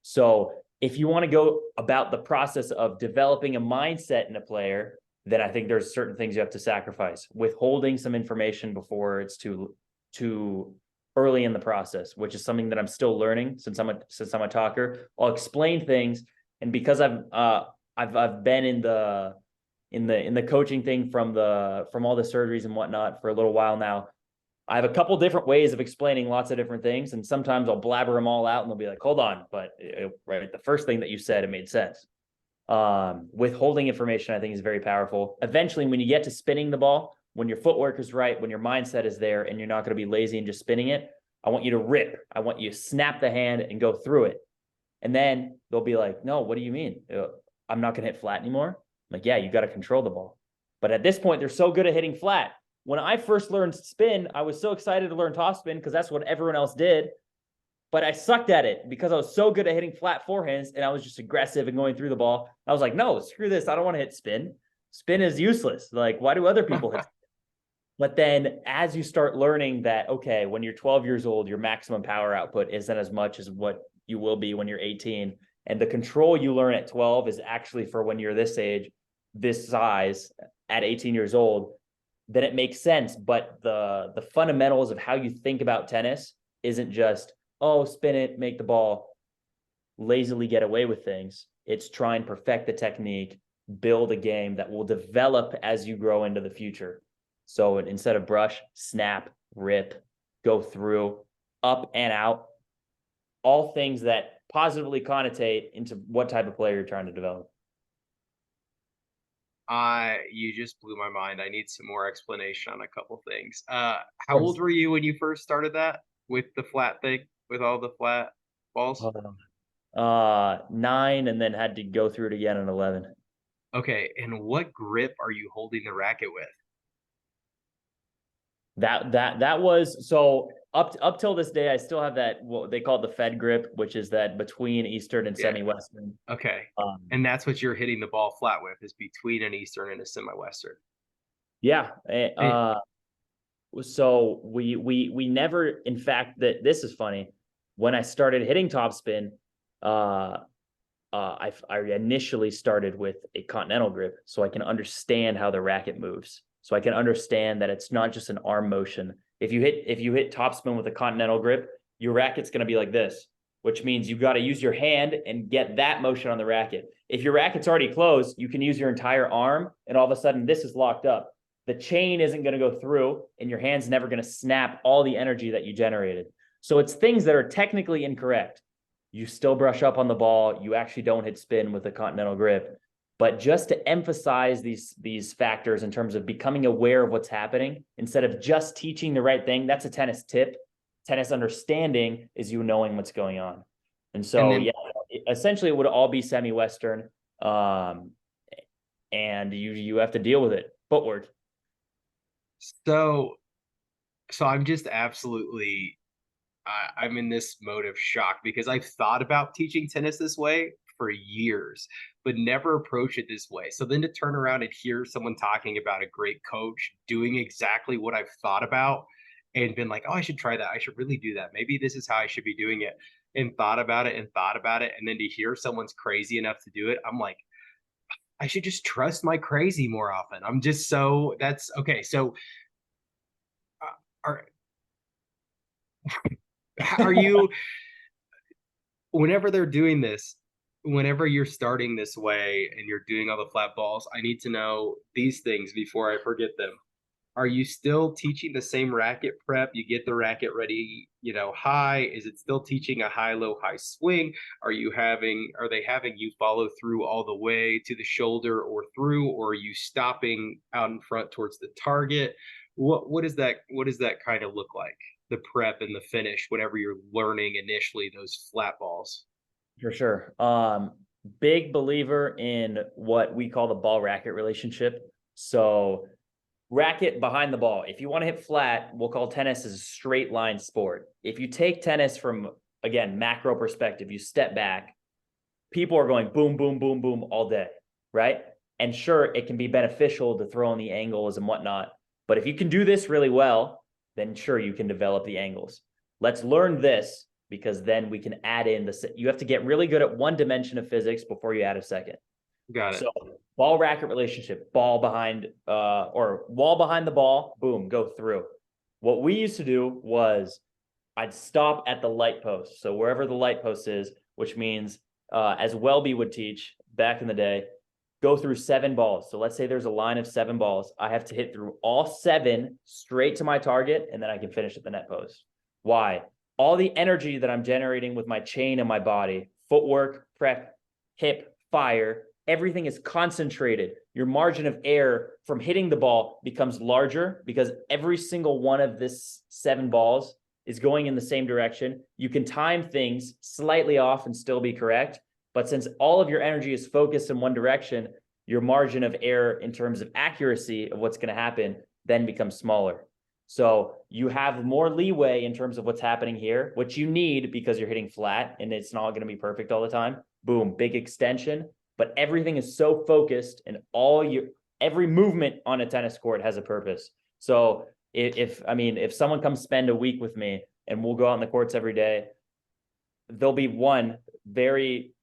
So if you want to go about the process of developing a mindset in a player, then I think there's certain things you have to sacrifice, withholding some information before it's too early in the process, which is something that I'm still learning since I'm a talker. I'll explain things, and because I've been in the coaching thing from all the surgeries and whatnot for a little while now. I have a couple different ways of explaining lots of different things, and sometimes I'll blabber them all out, and they'll be like, "Hold on," but right, the first thing that you said, it made sense. Withholding information, I think, is very powerful. Eventually, when you get to spinning the ball, when your footwork is right, when your mindset is there, and you're not going to be lazy and just spinning it, I want you to rip. I want you to snap the hand and go through it. And then they'll be like, "No, what do you mean? I'm not going to hit flat anymore." I'm like, "Yeah, you got to control the ball." But at this point, they're so good at hitting flat. When I first learned spin, I was so excited to learn topspin because that's what everyone else did. But I sucked at it because I was so good at hitting flat forehands, and I was just aggressive and going through the ball. I was like, no, screw this. I don't want to hit spin. Spin is useless. Like, why do other people hit spin? But then as you start learning that, okay, when you're 12 years old, your maximum power output isn't as much as what you will be when you're 18. And the control you learn at 12 is actually for when you're this age, this size at 18 years old, then it makes sense. But the fundamentals of how you think about tennis isn't just, oh, spin it, make the ball, lazily get away with things. It's try and perfect the technique, build a game that will develop as you grow into the future. So instead of brush, snap, rip, go through, up and out, all things that positively connotate into what type of player you're trying to develop. You just blew my mind. I need some more explanation on a couple things. How old were you when you first started that with the flat thing, with all the flat balls? 9, and then had to go through it again at 11. Okay, and what grip are you holding the racket with? That was so up till this day, I still have that, what they call it, the Fed grip, which is that between Eastern and Yeah. semi-Western. Okay, and that's what you're hitting the ball flat with, is between an Eastern and a semi-Western. Yeah. So we never, in fact, that this is funny. When I started hitting topspin, I initially started with a continental grip, so I can understand how the racket moves. So I can understand that it's not just an arm motion. If you hit topspin with a continental grip, your racket's going to be like this, which means you got to use your hand and get that motion on the racket. If your racket's already closed, you can use your entire arm, and all of a sudden this is locked up. The chain isn't going to go through, and your hand's never going to snap all the energy that you generated. So it's things that are technically incorrect. You still brush up on the ball. You actually don't hit spin with a continental grip. But just to emphasize these factors in terms of becoming aware of what's happening, instead of just teaching the right thing, that's a tennis tip. Tennis understanding is you knowing what's going on. And so, yeah, essentially it would all be semi-Western. And you have to deal with it. Footwork. So I'm just absolutely I'm in this mode of shock because I've thought about teaching tennis this way for years, but never approach it this way. So then to turn around and hear someone talking about a great coach doing exactly what I've thought about and been like, oh, I should try that. I should really do that. Maybe this is how I should be doing it, and thought about it and thought about it. And then to hear someone's crazy enough to do it, I'm like, I should just trust my crazy more often. I'm just so that's okay. So are are you whenever they're doing this, whenever you're starting this way and you're doing all the flat balls, I need to know these things before I forget them. Are you still teaching the same racket prep? You get the racket ready, high. Is it still teaching a high, low, high swing? Are they having you follow through all the way to the shoulder or through, or are you stopping out in front towards the target? What does that kind of look like? The prep and the finish whenever you're learning initially those flat balls. For sure. Big believer in what we call the ball racket relationship. So racket behind the ball. If you want to hit flat, we'll call tennis as a straight line sport. If you take tennis from, again, macro perspective, you step back, people are going boom, boom, boom, boom all day, right? And sure, it can be beneficial to throw in the angles and whatnot. But if you can do this really well, then sure, you can develop the angles. Let's learn this, because then we can add in you have to get really good at one dimension of physics before you add a second. Got it. So ball racket relationship, ball behind or wall behind the ball, boom, go through. What we used to do was I'd stop at the light post. So wherever the light post is, which means as Welby would teach back in the day, go through 7 balls. So let's say there's a line of 7 balls. I have to hit through all 7 straight to my target, and then I can finish at the net post. Why? All the energy that I'm generating with my chain and my body, footwork, prep, hip, fire, everything is concentrated. Your margin of error from hitting the ball becomes larger because every single one of this 7 balls is going in the same direction. You can time things slightly off and still be correct. But since all of your energy is focused in one direction, your margin of error in terms of accuracy of what's going to happen then becomes smaller. So you have more leeway in terms of what's happening here, which you need because you're hitting flat and it's not going to be perfect all the time. Boom, big extension. But everything is so focused, and every movement on a tennis court has a purpose. So if someone comes spend a week with me and we'll go out on the courts every day, there'll be one very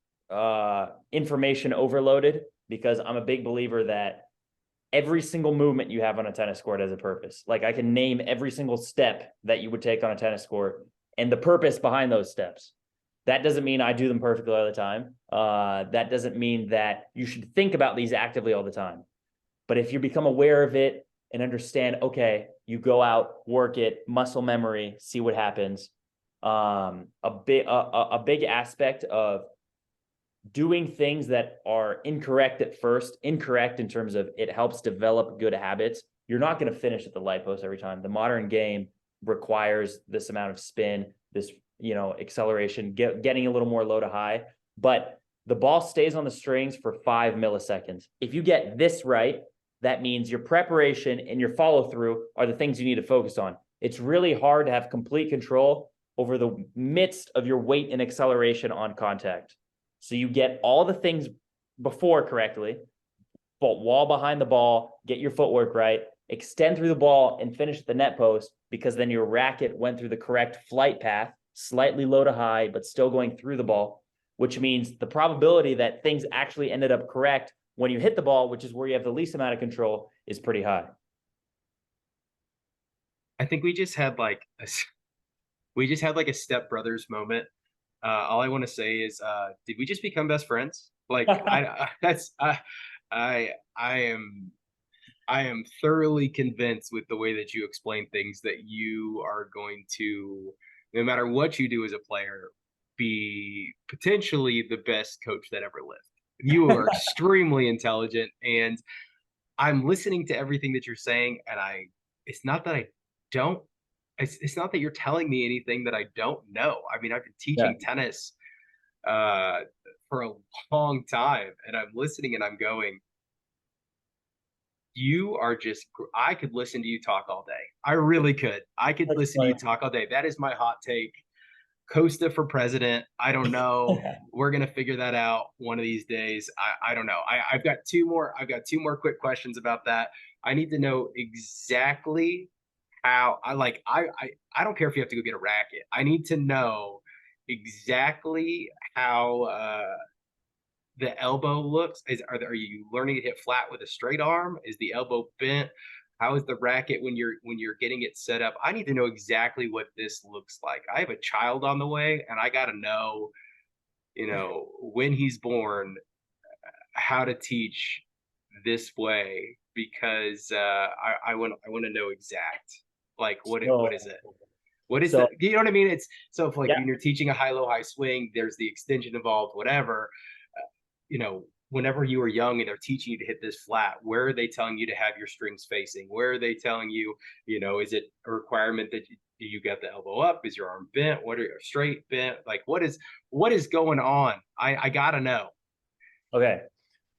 information overloaded, because I'm a big believer that every single movement you have on a tennis court has a purpose. Like I can name every single step that you would take on a tennis court and the purpose behind those steps. That doesn't mean I do them perfectly all the time. That doesn't mean that you should think about these actively all the time. But if you become aware of it and understand, okay, you go out, work it, muscle memory, see what happens. A big aspect of doing things that are incorrect at first, incorrect in terms of it helps develop good habits. You're not going to finish at the light post every time. The modern game requires this amount of spin, this acceleration, getting a little more low to high, but the ball stays on the strings for 5 milliseconds. If you get this right, that means your preparation and your follow through are the things you need to focus on. It's really hard to have complete control over the midst of your weight and acceleration on contact. So you get all the things before correctly, but wall behind the ball, get your footwork right, extend through the ball and finish at the net post, because then your racket went through the correct flight path, slightly low to high, but still going through the ball, which means the probability that things actually ended up correct when you hit the ball, which is where you have the least amount of control, is pretty high. I think we just had like a Step Brothers moment. All I want to say is, did we just become best friends? Like, I am thoroughly convinced with the way that you explain things that you are going to, no matter what you do as a player, be potentially the best coach that ever lived. You are extremely intelligent, and I'm listening to everything that you're saying, and it's not that I don't it's not that you're telling me anything that I don't know. I mean, I've been teaching tennis for a long time, and I'm listening and I'm going, I could listen to you talk all day. I really could. I could listen to you talk all day. That is my hot take. Costa for president. I don't know. We're gonna figure that out one of these days. I don't know. I've got two more. I've got two more quick questions about that. I need to know exactly how. I don't care if you have to go get a racket. I need to know exactly how the elbow looks. Are you learning to hit flat with a straight arm? Is the elbow bent? How is the racket when you're getting it set up? I need to know exactly what this looks like. I have a child on the way, and I got to know, when he's born, how to teach this way because I want to know exact, like what is it? What is So the, you know what I mean? It's so if like yeah, when you're teaching a high low high swing, there's the extension involved, whatever. Whenever you were young and they're teaching you to hit this flat, where are they telling you to have your strings facing? Where are they telling you, is it a requirement that you got the elbow up? Is your arm bent? What are you straight bent? Like what is going on? I gotta know. okay.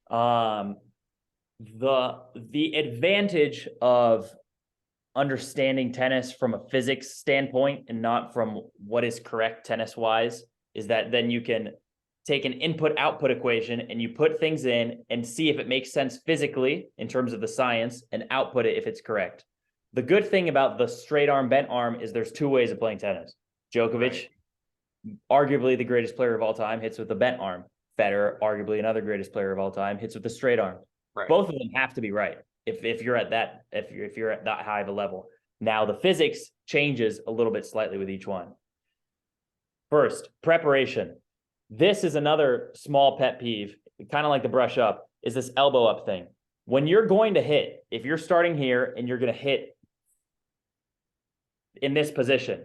Um, the advantage of understanding tennis from a physics standpoint and not from what is correct tennis wise is that then you can take an input output equation and you put things in and see if it makes sense physically in terms of the science and output it if it's correct. The good thing about the straight arm bent arm is there's two ways of playing tennis. Djokovic, arguably the greatest player of all time, hits with a bent arm. Federer, arguably another greatest player of all time, hits with a straight arm. Right. Both of them have to be right if you're at that high of a level. Now the physics changes a little bit slightly with each one. First, preparation. This is another small pet peeve, kind of like the brush up, is this elbow up thing. When you're going to hit, if you're starting here and you're going to hit in this position,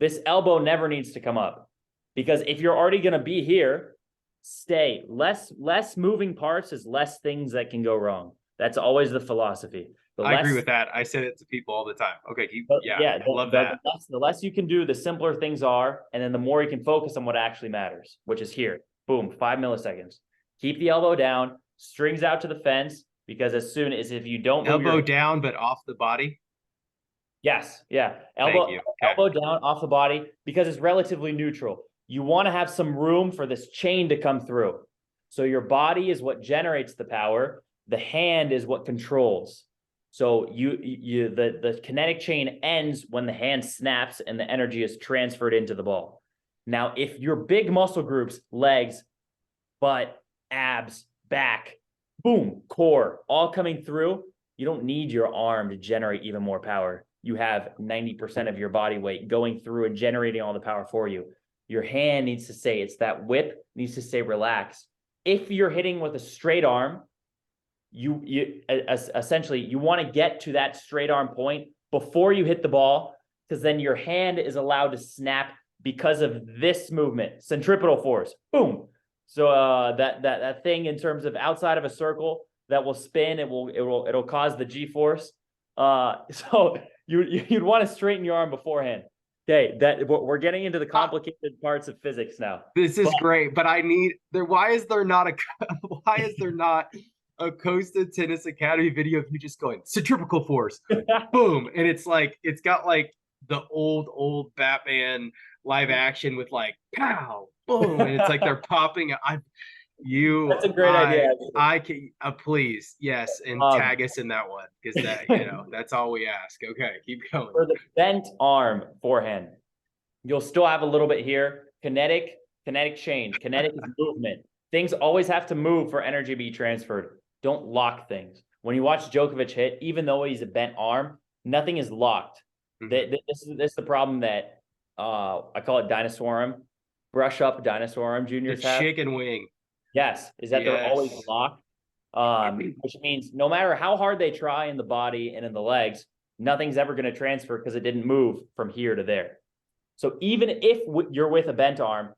this elbow never needs to come up, because if you're already going to be here, stay. Less moving parts is less things that can go wrong. That's always the philosophy. I agree with that. I say it to people all the time. Okay, love that. The less you can do, the simpler things are, and then the more you can focus on what actually matters, which is here. Boom, 5 milliseconds. Keep the elbow down, strings out to the fence, because as soon as if you don't move elbow down but off the body. Yes, yeah. Elbow down off the body because it's relatively neutral. You want to have some room for this chain to come through. So your body is what generates the power. The hand is what controls. So the kinetic chain ends when the hand snaps and the energy is transferred into the ball. Now, if your big muscle groups, legs, butt, abs, back, boom, core, all coming through, you don't need your arm to generate even more power. You have 90% of your body weight going through and generating all the power for you. Your hand needs to stay, it's that whip needs to stay relaxed. If you're hitting with a straight arm, you essentially, you want to get to that straight arm point before you hit the ball, because then your hand is allowed to snap because of this movement, centripetal force, boom. So that thing in terms of outside of a circle that will spin, it'll cause the G-force. So you'd want to straighten your arm beforehand. Okay, that we're getting into the complicated parts of physics now. This is great, but why is there not a Costa Tennis Academy video of you just going centrifugal force, boom, and it's got like the old Batman live action with like pow, boom, and it's like they're popping. That's a great idea. I can please, yes, and tag us in that one, because that's all we ask. Okay, keep going. For the bent arm forehand, you'll still have a little bit here. Kinetic change. Kinetic is movement. Things always have to move for energy to be transferred. Don't lock things. When you watch Djokovic hit, even though he's a bent arm, nothing is locked. Mm-hmm. This is the problem that I call it dinosaur arm. Brush up dinosaur arm juniors have. Chicken wing. Yes, is that they're always locked, which means no matter how hard they try in the body and in the legs, nothing's ever going to transfer because it didn't move from here to there. So even if you're with a bent arm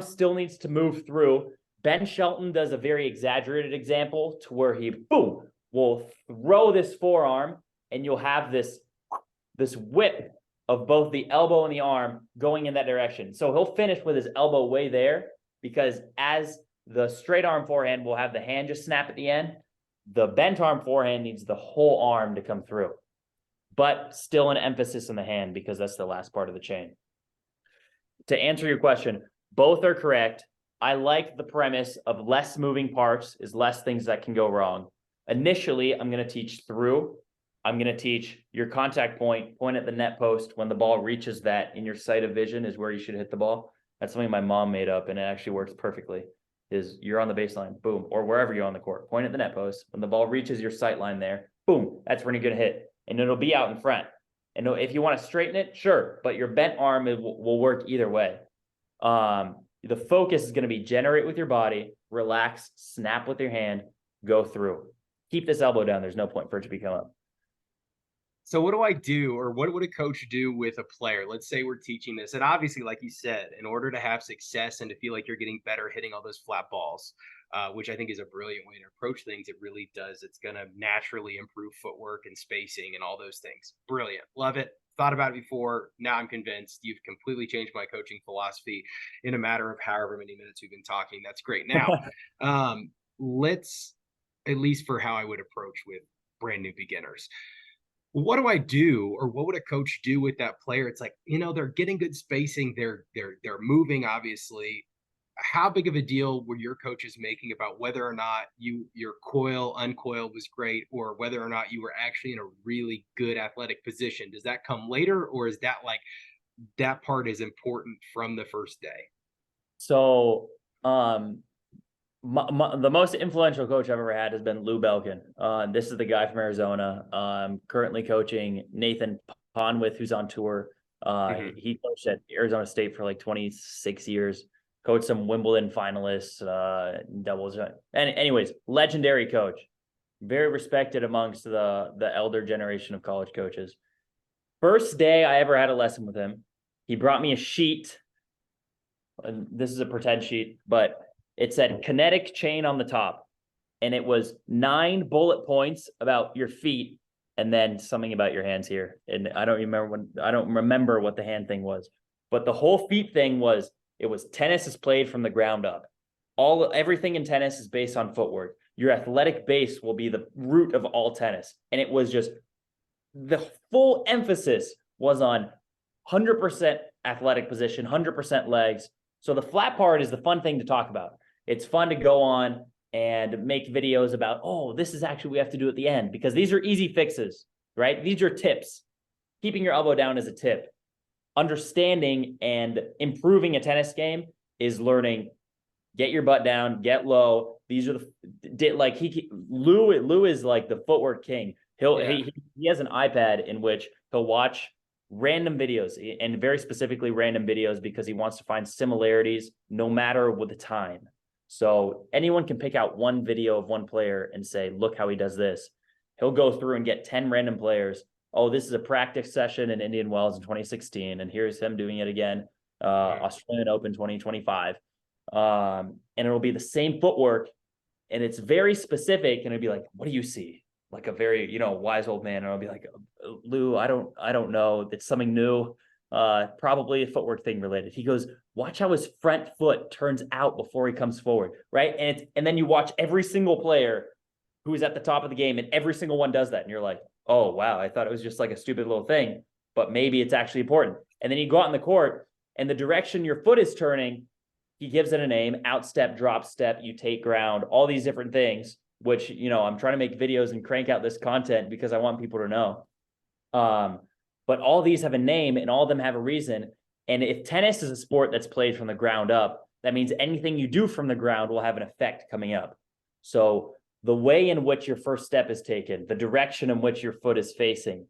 still needs to move through. Ben Shelton does a very exaggerated example to where he, boom, will throw this forearm, and you'll have this whip of both the elbow and the arm going in that direction. So he'll finish with his elbow way there, because as the straight arm forehand will have the hand just snap at the end, the bent arm forehand needs the whole arm to come through, but still an emphasis on the hand because that's the last part of the chain. to answer your question, both are correct. I like the premise of less moving parts is less things that can go wrong. Initially, I'm going to teach through. I'm going to teach your contact point at the net post. When the ball reaches that in your sight of vision is where you should hit the ball. That's something my mom made up, and it actually works perfectly. Is you're on the baseline, boom, or wherever you're on the court, point at the net post. When the ball reaches your sight line there, boom, that's when you're going to hit. And it'll be out in front. And if you want to straighten it, sure, but your bent arm will work either way. The focus is going to be generate with your body, relax, snap with your hand, go through. Keep this elbow down. There's no point for it to become up. So what do I do, or what would a coach do with a player? Let's say we're teaching this. And obviously, like you said, in order to have success and to feel like you're getting better hitting all those flat balls, which I think is a brilliant way to approach things, it really does. It's going to naturally improve footwork and spacing and all those things. Brilliant. Love it. Thought about it before. Now I'm convinced. You've completely changed my coaching philosophy in a matter of however many minutes we've been talking. That's great. Now, let's, at least for how I would approach with brand new beginners, what do I do, or what would a coach do with that player? It's like, they're getting good spacing. They're moving, obviously. How big of a deal were your coaches making about whether or not your uncoil was great, or whether or not you were actually in a really good athletic position? Does that come later, or is that like that part is important from the first day? So, the most influential coach I've ever had has been Lou Belkin. This is the guy from Arizona. Currently coaching Nathan Ponwith, who's on tour. He coached at Arizona State for like 26 years. Coached some Wimbledon finalists, doubles. And anyways, legendary coach, very respected amongst the elder generation of college coaches. First day I ever had a lesson with him, he brought me a sheet. And this is a pretend sheet, but it said kinetic chain on the top, and it was 9 bullet points about your feet, and then something about your hands here. And I don't remember what the hand thing was, but the whole feet thing was, it was tennis is played from the ground up. Everything in tennis is based on footwork. Your athletic base will be the root of all tennis. And it was just, the full emphasis was on 100% athletic position, 100% legs. So the flat part is the fun thing to talk about. It's fun to go on and make videos about, oh, this is actually what we have to do at the end, because these are easy fixes, right? These are tips. Keeping your elbow down is a tip. Understanding and improving a tennis game is learning, get your butt down, get low. These are Lou is like the footwork king. He has an iPad in which he'll watch random videos, and very specifically random videos, because he wants to find similarities no matter what the time. So anyone can pick out one video of one player and say, look how he does this. He'll go through and get 10 random players. Oh, this is a practice session in Indian Wells in 2016. And here's him doing it again. Australian Open 2025. And it'll be the same footwork, and it's very specific. And it'll be like, what do you see? Like a very, wise old man. And I'll be like, Lou, I don't know. It's something new. Probably a footwork thing related. He goes, watch how his front foot turns out before he comes forward, right? And then you watch every single player who is at the top of the game, and every single one does that, and you're like, oh wow, I thought it was just like a stupid little thing, but maybe it's actually important. And then you go out in the court, and the direction your foot is turning, he gives it a name: out step, drop step, you take ground, all these different things, which, I'm trying to make videos and crank out this content because I want people to know. But all these have a name, and all of them have a reason. And if tennis is a sport that's played from the ground up, that means anything you do from the ground will have an effect coming up. So the way in which your first step is taken, the direction in which your foot is facing,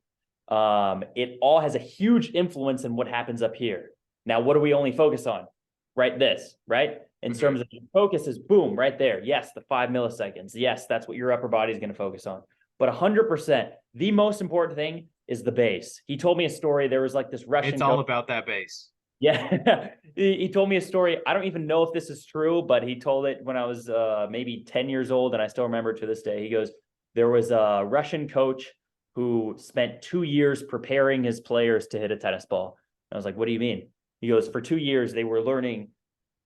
it all has a huge influence in what happens up here. Now, what do we only focus on? Right, this, right? In terms of your focus is boom, right there. Yes, the 5 milliseconds. Yes, that's what your upper body is going to focus on. But 100%, the most important thing is the base. He told me a story. There was like this Russian. It's all about that base. Yeah. He told me a story. I don't even know if this is true, but he told it when I was maybe 10 years old, and I still remember it to this day. He goes, there was a Russian coach who spent 2 years preparing his players to hit a tennis ball. And I was like, what do you mean? He goes, for 2 years, they were learning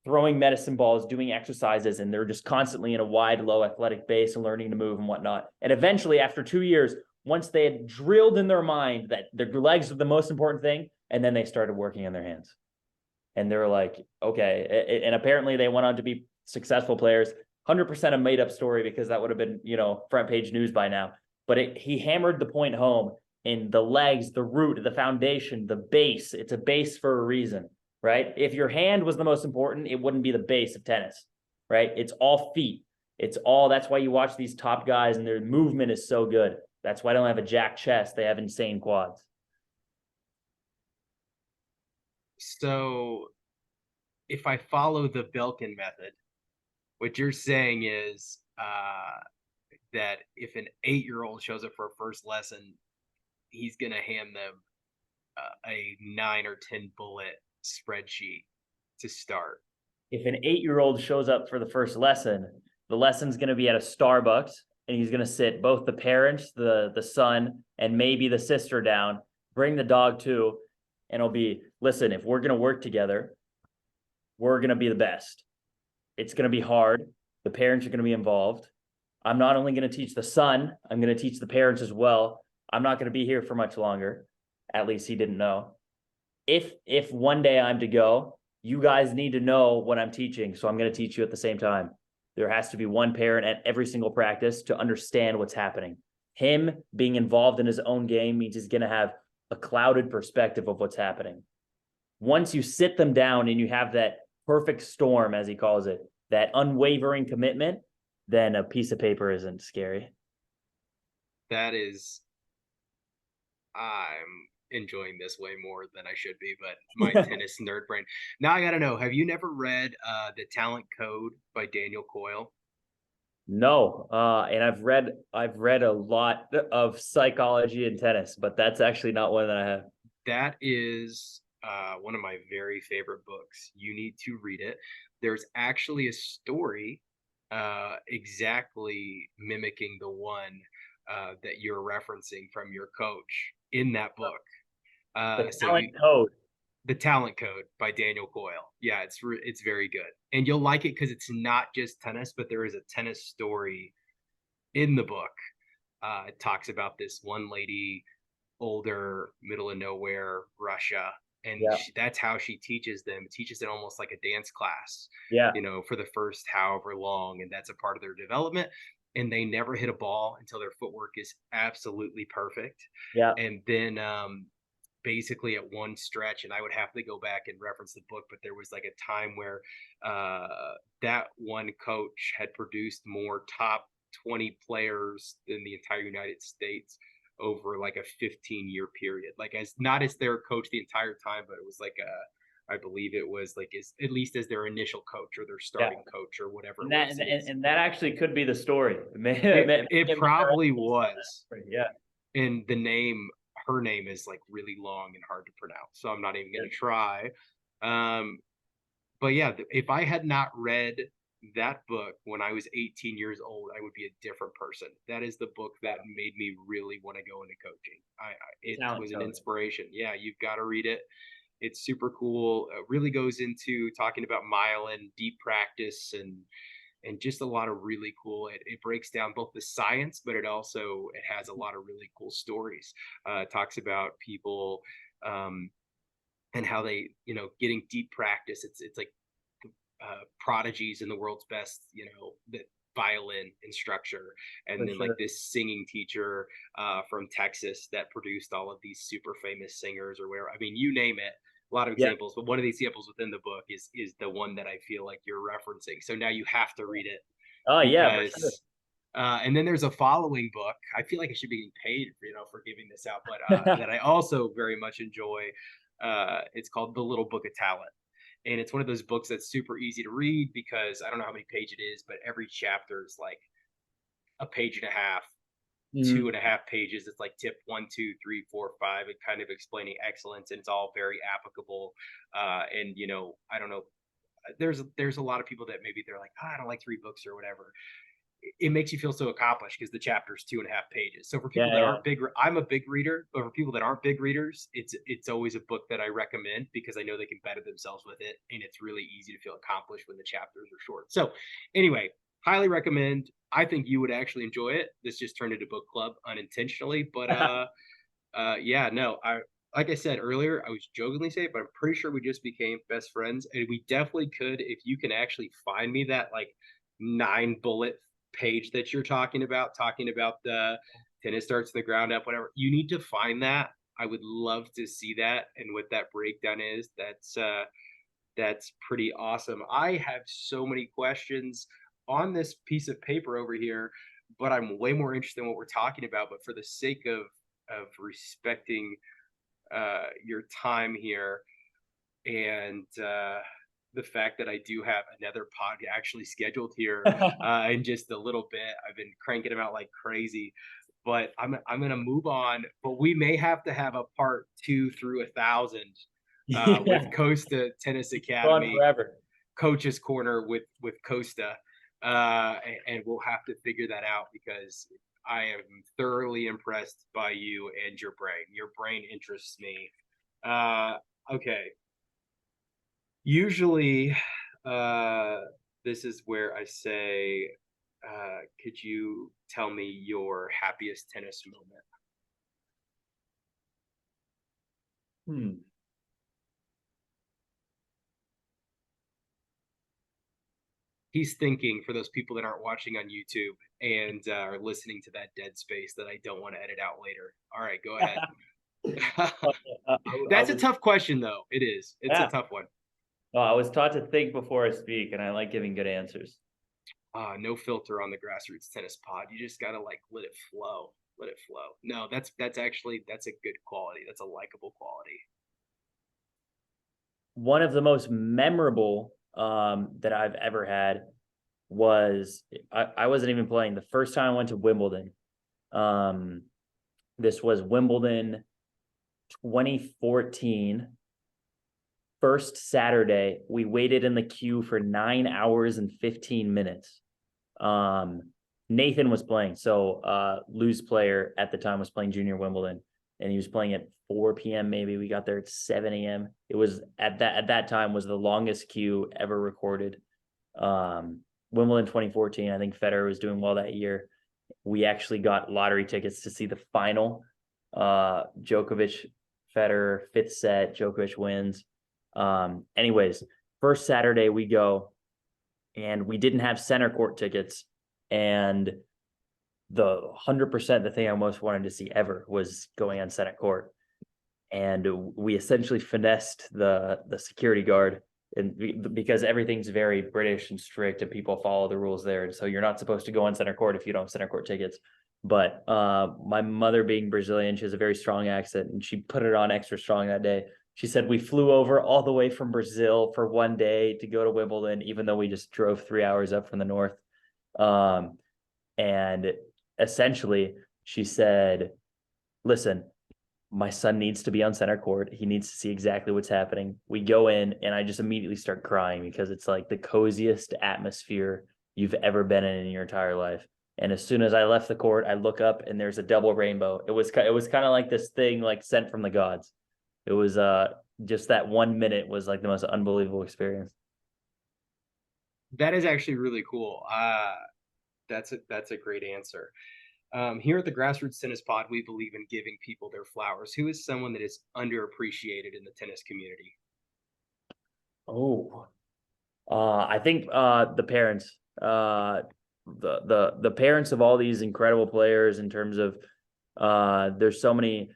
throwing medicine balls, doing exercises, and they're just constantly in a wide, low athletic base and learning to move and whatnot. And eventually, after 2 years, once they had drilled in their mind that their legs are the most important thing, and then they started working on their hands. And they're like, okay. And apparently they went on to be successful players. 100% a made up story, because that would have been, front page news by now. But he hammered the point home in the legs, the root, the foundation, the base. It's a base for a reason, right? If your hand was the most important, it wouldn't be the base of tennis, right? It's all feet. That's why you watch these top guys and their movement is so good. That's why they don't have a jack chest. They have insane quads. So if I follow the Belkin method, what you're saying is that if an 8-year-old shows up for a first lesson, he's going to hand them a 9 or 10 bullet spreadsheet to start. If an 8-year-old shows up for the first lesson, the lesson's going to be at a Starbucks, and he's going to sit both the parents, the son, and maybe the sister down, bring the dog too, and it'll be, listen, if we're going to work together, we're going to be the best. It's going to be hard. The parents are going to be involved. I'm not only going to teach the son, I'm going to teach the parents as well. I'm not going to be here for much longer. At least he didn't know. If one day I'm to go, you guys need to know what I'm teaching. So I'm going to teach you at the same time. There has to be one parent at every single practice to understand what's happening. Him being involved in his own game means he's going to have a clouded perspective of what's happening. Once you sit them down and you have that perfect storm, as he calls it, that unwavering commitment, then a piece of paper isn't scary. That is, I'm enjoying this way more than I should be, but my tennis nerd brain. Now I got to know, have you never read The Talent Code by Daniel Coyle? No, and I've read a lot of psychology in tennis, but that's actually not one that I have. That is one of my very favorite books. You need to read it. There's actually a story exactly mimicking the one that you're referencing from your coach in that book. The Talent Code. The Talent Code by Daniel Coyle. Yeah, it's very good, and you'll like it because it's not just tennis, but there is a tennis story in the book. It talks about this one lady, older, middle of nowhere, Russia, and that's how she teaches them. Teaches it almost like a dance class. Yeah, for the first however long, and that's a part of their development. And they never hit a ball until their footwork is absolutely perfect. yeah. And then basically at one stretch, and I would have to go back and reference the book, but there was like a time where that one coach had produced more top 20 players than the entire United States over like a 15-year period, like as not as their coach the entire time, but it was like I believe it was like at least as their initial coach or their starting coach or whatever. And that actually could be the story. It probably was. Yeah. And her name is like really long and hard to pronounce, so I'm not even going to try. But yeah, if I had not read that book when I was 18 years old, I would be a different person. That is the book that made me really want to go into coaching. It was an inspiration. Yeah, you've got to read it. It's super cool. It really goes into talking about myelin, deep practice, and just a lot of really cool. It breaks down both the science, but it has a lot of really cool stories. It talks about people and how they, getting deep practice. It's like prodigies in the world's best, the violin instructor, and then like this singing teacher from Texas that produced all of these super famous singers or whatever. I mean, you name it. A lot of examples, but one of the examples within the book is the one that I feel like you're referencing. So now you have to read it. Oh yeah. And then there's a following book. I feel like I should be getting paid, for giving this out, but that I also very much enjoy. It's called The Little Book of Talent. And it's one of those books that's super easy to read because I don't know how many pages it is, but every chapter is like a page and a half, 2.5 pages. It's like tip 1, 2, 3, 4, 5, and kind of explaining excellence. And it's all very applicable. And, I don't know, there's a lot of people that maybe they're like, I don't like to read books or whatever. It makes you feel so accomplished because the chapter is 2.5 pages. So for people that aren't big, I'm a big reader, but for people that aren't big readers, it's always a book that I recommend because I know they can better themselves with it. And it's really easy to feel accomplished when the chapters are short. So anyway, highly recommend. I think you would actually enjoy it. This just turned into book club unintentionally, but yeah, no, like I said earlier, I was jokingly saying, but I'm pretty sure we just became best friends, and we definitely could if you can actually find me that like 9 bullet page that you're talking about the tennis starts from the ground up, whatever. You need to find that. I would love to see that and what that breakdown is. That's pretty awesome. I have so many questions on this piece of paper over here, but I'm way more interested in what we're talking about. But for the sake of respecting your time here and the fact that I do have another pod actually scheduled here in just a little bit. I've been cranking them out like crazy, but I'm gonna move on. But we may have to have a part 2 through 1,000 with Yeah, Costa Tennis go on Academy, forever. Coach's Corner with Costa, and we'll have to figure that out because I am thoroughly impressed by you and your brain. Your brain interests me. Okay. Usually, uh, this is where I say, could you tell me your happiest tennis moment? Hmm. He's thinking for those people that aren't watching on YouTube and are listening to that dead space that I don't want to edit out later. All right, go ahead. I That's a was, tough question, though. It is. It's a yeah. tough one. I was taught to think before I speak, and I like giving good answers. No filter on the Grassroots Tennis Pod. You just gotta like let it flow. Let it flow. No, that's actually that's a good quality. That's a likable quality. One of the most memorable that I've ever had was I wasn't even playing the first time I went to Wimbledon. Um, this was Wimbledon 2014. First Saturday, we waited in the queue for 9 hours and 15 minutes. Nathan was playing. So Lou's player at the time was playing junior Wimbledon, and he was playing at 4 p.m. Maybe we got there at 7 a.m. It was at that time was the longest queue ever recorded. Wimbledon 2014. I think Federer was doing well that year. We actually got lottery tickets to see the final. Djokovic, Federer, fifth set. Djokovic wins. Anyways, first Saturday we go, and we didn't have center court tickets, and the 100% the thing I most wanted to see ever was going on center court. And we essentially finessed the security guard, and because everything's very British and strict and people follow the rules there, and so you're not supposed to go on center court if you don't have center court tickets. But my mother, being Brazilian, she has a very strong accent, and she put it on extra strong that day. She said we flew over all the way from Brazil for one day to go to Wimbledon, even though we just drove 3 hours up from the north. And essentially, she said, listen, my son needs to be on center court. He needs to see exactly what's happening. We go in, and I just immediately start crying because it's like the coziest atmosphere you've ever been in your entire life. And as soon as I left the court, I look up and there's a double rainbow. It was kind of like this thing like sent from the gods. It was just that 1 minute was like the most unbelievable experience. That is actually really cool. That's a great answer. Here at the Grassroots Tennis Pod, we believe in giving people their flowers. Who is someone that is underappreciated in the tennis community? Oh, I think the parents, the parents of all these incredible players. In terms of there's so many.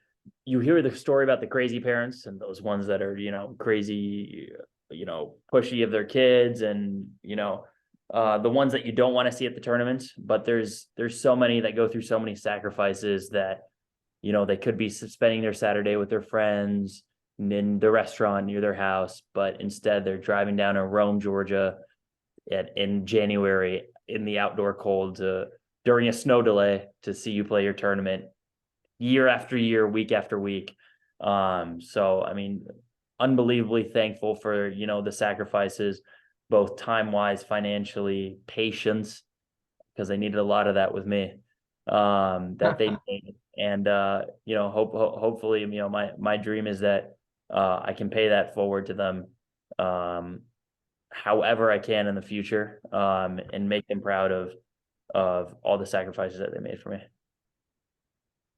You hear the story about the crazy parents and those ones that are crazy, pushy of their kids, and the ones that you don't want to see at the tournaments. But there's so many that go through so many sacrifices that they could be spending their Saturday with their friends in the restaurant near their house, but instead they're driving down to Rome, Georgia in January in the outdoor cold during a snow delay to see you play your tournament year after year, week after week. So I mean, unbelievably thankful for the sacrifices, both time wise, financially, patience, because they needed a lot of that with me. That they made, and hopefully, my dream is that I can pay that forward to them, however I can in the future, and make them proud of all the sacrifices that they made for me.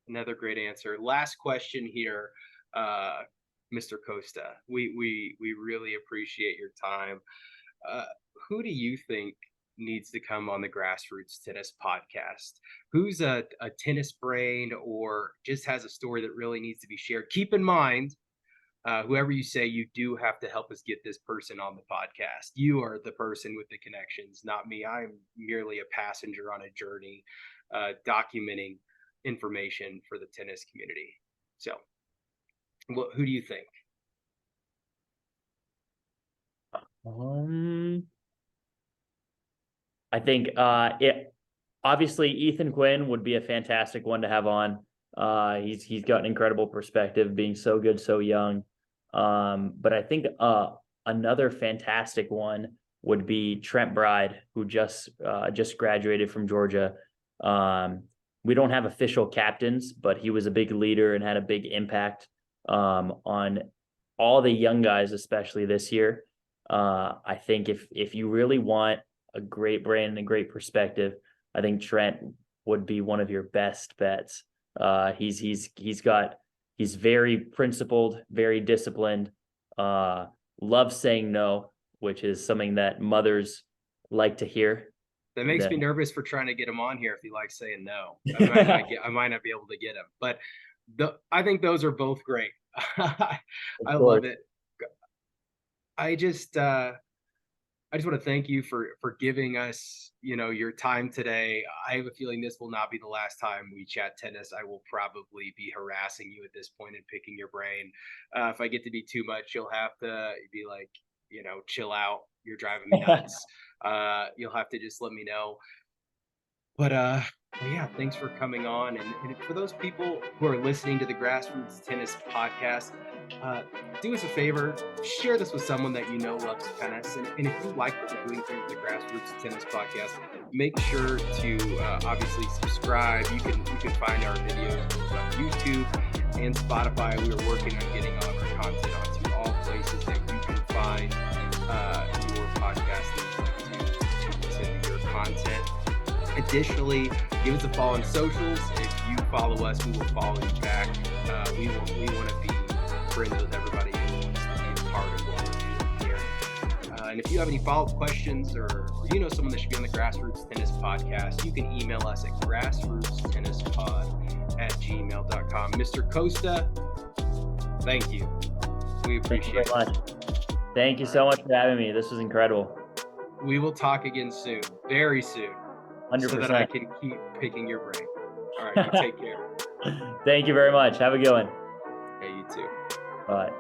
Another great answer. Last question here. Mr. Costa. We really appreciate your time. Uh, who do you think needs to come on the Grassroots Tennis podcast? Who's a tennis brain or just has a story that really needs to be shared? Keep in mind, whoever you say, you do have to help us get this person on the podcast. You are the person with the connections, not me. I'm merely a passenger on a journey, documenting information for the tennis community. So, who do you think? I think it obviously Ethan Quinn would be a fantastic one to have on. He's got an incredible perspective, being so good, so young. But I think another fantastic one would be Trent Bride, who just graduated from Georgia. We don't have official captains, but he was a big leader and had a big impact on all the young guys, especially this year. I think if you really want a great brain and a great perspective, I think Trent would be one of your best bets. He's very principled, very disciplined, loves saying no, which is something that mothers like to hear. That makes me nervous for trying to get him on here if he likes saying no. I might not be able to get him, but I think those are both great. I love it. I just want to thank you for giving us, your time today. I have a feeling this will not be the last time we chat tennis. I will probably be harassing you at this point and picking your brain. If I get to be too much, you'll have to be like, chill out. You're driving me nuts. You'll have to just let me know. But yeah, thanks for coming on. And for those people who are listening to the Grassroots Tennis podcast, do us a favor, share this with someone that loves tennis. And if you like what we're doing here at the Grassroots Tennis podcast, make sure to obviously subscribe. You can find our videos both on YouTube and Spotify. We are working on getting all of our content onto all places that you can find your podcast to send your content. Additionally, give us a follow on socials. If you follow us, we will follow you back. We want to be friends with everybody who wants to be a part of what we're doing here. And if you have any follow-up questions or someone that should be on the Grassroots Tennis podcast, you can email us at grassrootstennispod@gmail.com. Mr. Costa, thank you. We appreciate it. Much. Thank you so much for having me. This was incredible. We will talk again soon, very soon. 100%. So that I can keep picking your brain. All right, you take care. Thank you very much. Have a good one. Hey, you too. Bye.